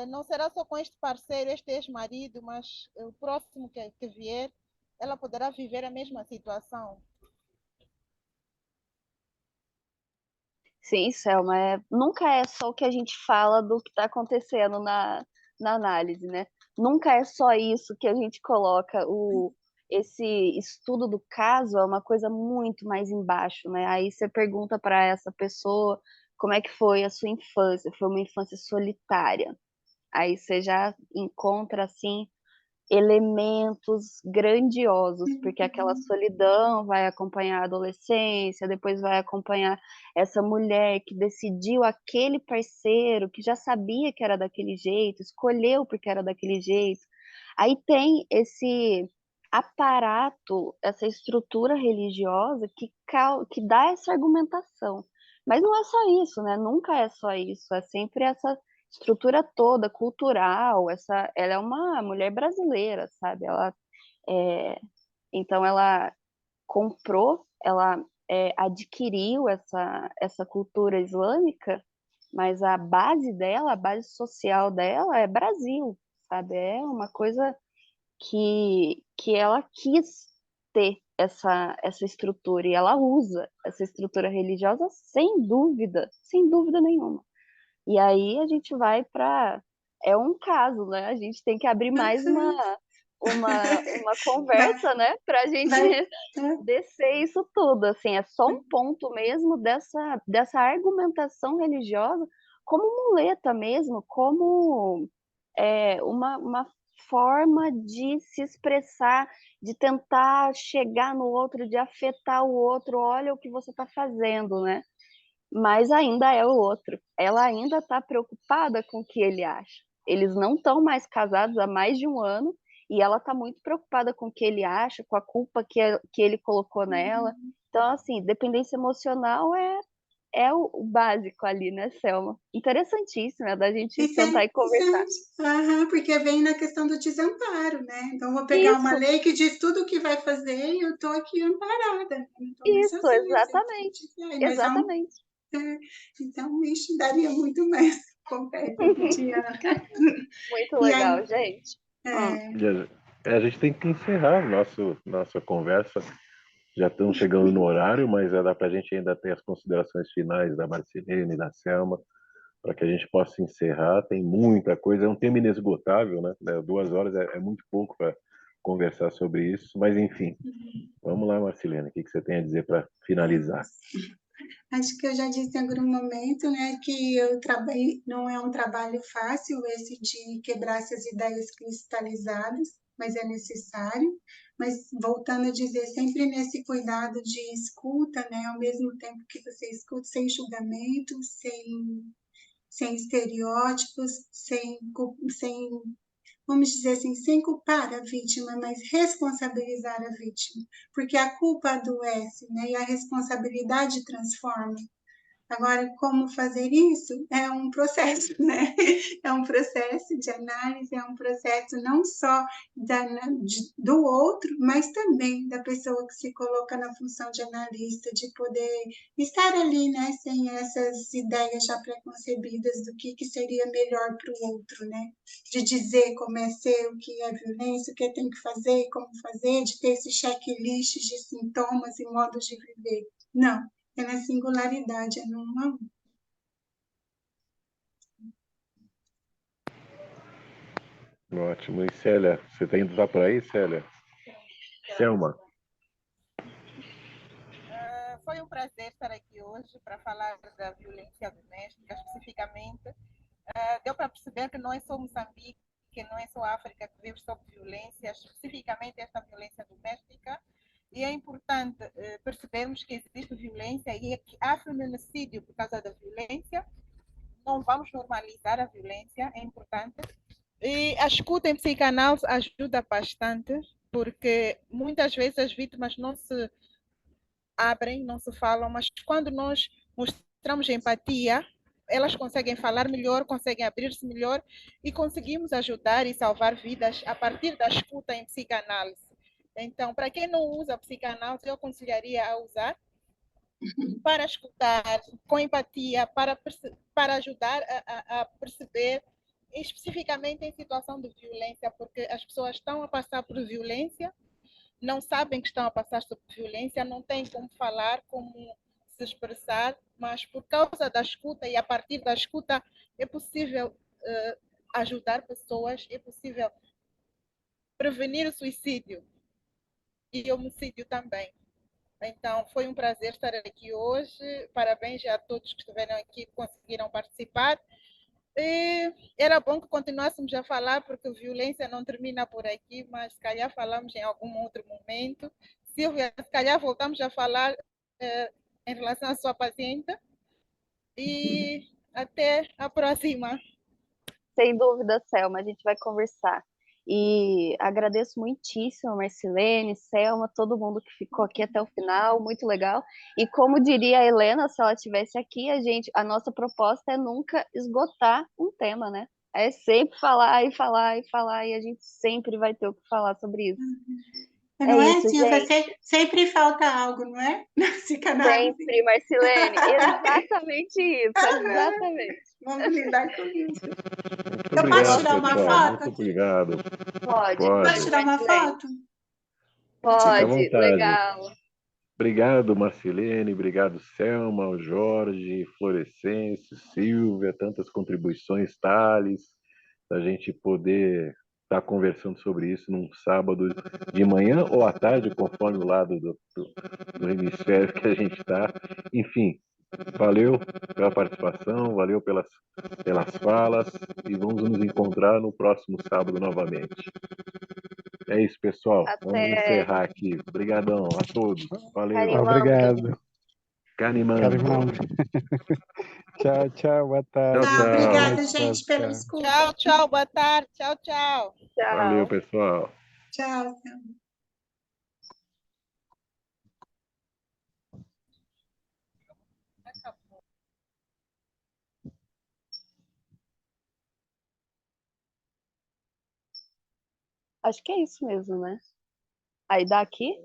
não será só com este parceiro, este ex-marido, mas o próximo que vier, ela poderá viver a mesma situação. Sim, Selma, nunca é só o que a gente fala do que está acontecendo na análise, né? Nunca é só isso que a gente coloca. Esse estudo do caso é uma coisa muito mais embaixo, né? Aí você pergunta para essa pessoa como é que foi a sua infância. Foi uma infância solitária. Aí você já encontra, assim, elementos grandiosos, porque aquela solidão vai acompanhar a adolescência, depois vai acompanhar essa mulher que decidiu aquele parceiro, que já sabia que era daquele jeito, escolheu porque era daquele jeito. Aí tem esse aparato, essa estrutura religiosa que dá essa argumentação. Mas não é só isso, né? Nunca é só isso, é sempre essa estrutura toda cultural. Ela é uma mulher brasileira, sabe? Então ela comprou, ela adquiriu essa cultura islâmica, mas a base dela, a base social dela é Brasil, sabe? É uma coisa que ela quis ter essa estrutura, e ela usa essa estrutura religiosa sem dúvida nenhuma. E aí a gente vai para... É um caso, né? A gente tem que abrir mais uma conversa, né? Para a gente descer isso tudo. Assim, é só um ponto mesmo dessa argumentação religiosa como muleta mesmo, como uma forma de se expressar, de tentar chegar no outro, de afetar o outro. Olha o que você está fazendo, né? Mas ainda é o outro. Ela ainda está preocupada com o que ele acha. Eles não estão mais casados há mais de um ano e ela está muito preocupada com o que ele acha, com a culpa que ele colocou nela. Então, assim, dependência emocional é o básico ali, né, Selma? Interessantíssimo, da gente sentar e conversar. Porque vem na questão do desamparo, né? Então, vou pegar uma lei que diz tudo o que vai fazer e eu estou aqui amparada. Isso, exatamente. Exatamente. Então, isso daria muito mais conversa, Diana. Muito legal, gente. A gente tem que encerrar nossa conversa. Já estamos chegando no horário, mas dá para a gente ainda ter as considerações finais da Marcilene e da Selma, para que a gente possa encerrar. Tem muita coisa, é um tema inesgotável, né? 2 horas é muito pouco para conversar sobre isso, mas enfim. Vamos lá, Marcilene, o que você tem a dizer para finalizar? Acho que eu já disse em algum momento, né, que eu trabalhei, não é um trabalho fácil esse de quebrar essas ideias cristalizadas, mas é necessário. Mas voltando a dizer, sempre nesse cuidado de escuta, né, ao mesmo tempo que você escuta, sem julgamento, sem estereótipos, sem vamos dizer assim, sem culpar a vítima, mas responsabilizar a vítima, porque a culpa adoece, né? E a responsabilidade transforma. Agora, como fazer isso? É um processo, né? É um processo de análise, é um processo não só do outro, mas também da pessoa que se coloca na função de analista, de poder estar ali, né? Sem essas ideias já preconcebidas do que seria melhor para o outro, né? De dizer como é ser, o que é violência, o que tem que fazer, como fazer, de ter esse checklist de sintomas e modos de viver. Não. É na singularidade, é no 1 a 1. Ótimo. E Célia, você está indo por aí, Célia? Selma. Foi um prazer estar aqui hoje para falar da violência doméstica, especificamente. Deu para perceber que não é só Moçambique, que não é só a África que vive sob violência, especificamente esta violência doméstica. E é importante percebermos que existe violência e que há feminicídio por causa da violência. Não vamos normalizar a violência, é importante. E a escuta em psicanálise ajuda bastante, porque muitas vezes as vítimas não se abrem, não se falam, mas quando nós mostramos empatia, elas conseguem falar melhor, conseguem abrir-se melhor e conseguimos ajudar e salvar vidas a partir da escuta em psicanálise. Então, para quem não usa a psicanálise, eu aconselharia a usar para escutar com empatia, para ajudar a perceber especificamente em situação de violência, porque as pessoas estão a passar por violência, não sabem que estão a passar por violência, não têm como falar, como se expressar, mas por causa da escuta e a partir da escuta é possível ajudar pessoas, é possível prevenir o suicídio e o homicídio também. Então, foi um prazer estar aqui hoje. Parabéns a todos que estiveram aqui, que conseguiram participar. E era bom que continuássemos a falar, porque a violência não termina por aqui, mas se calhar falamos em algum outro momento. Silvia, se calhar voltamos a falar em relação à sua paciente. E até a próxima. Sem dúvida, Selma, a gente vai conversar. E agradeço muitíssimo a Marcilene, Selma, todo mundo que ficou aqui até o final, muito legal. E como diria a Helena, se ela estivesse aqui, a nossa proposta é nunca esgotar um tema, né? É sempre falar e falar e falar, e a gente sempre vai ter o que falar sobre isso. Não é, isso, Silvia? gente. Sempre falta algo, não é? Na psicanálise. Sempre, Marcilene. Exatamente isso, exatamente. Vamos lidar com isso. Muito Eu obrigado, posso tirar uma pessoal. foto? Muito obrigado. Pode. Posso tirar uma foto? Fica à Pode, vontade. legal. Obrigado, Marcilene. Obrigado, Selma, Jorge, Florescêncio, Silvia, tantas contribuições, Thales, da gente poder estar conversando sobre isso num sábado de manhã ou à tarde, conforme o lado do hemisfério que a gente está. Enfim, valeu pela participação, valeu pelas falas e vamos nos encontrar no próximo sábado novamente. É isso, pessoal. Vamos encerrar aqui. Obrigadão a todos. Valeu. Obrigado. Canimando. Carimando. Tchau, tchau. Boa tarde. Tchau, tchau. Obrigada, gente, pela escuta. Tchau, tchau. Boa tarde. Tchau, tchau. Valeu, pessoal. Tchau. Acho que é isso mesmo, né? Aí daqui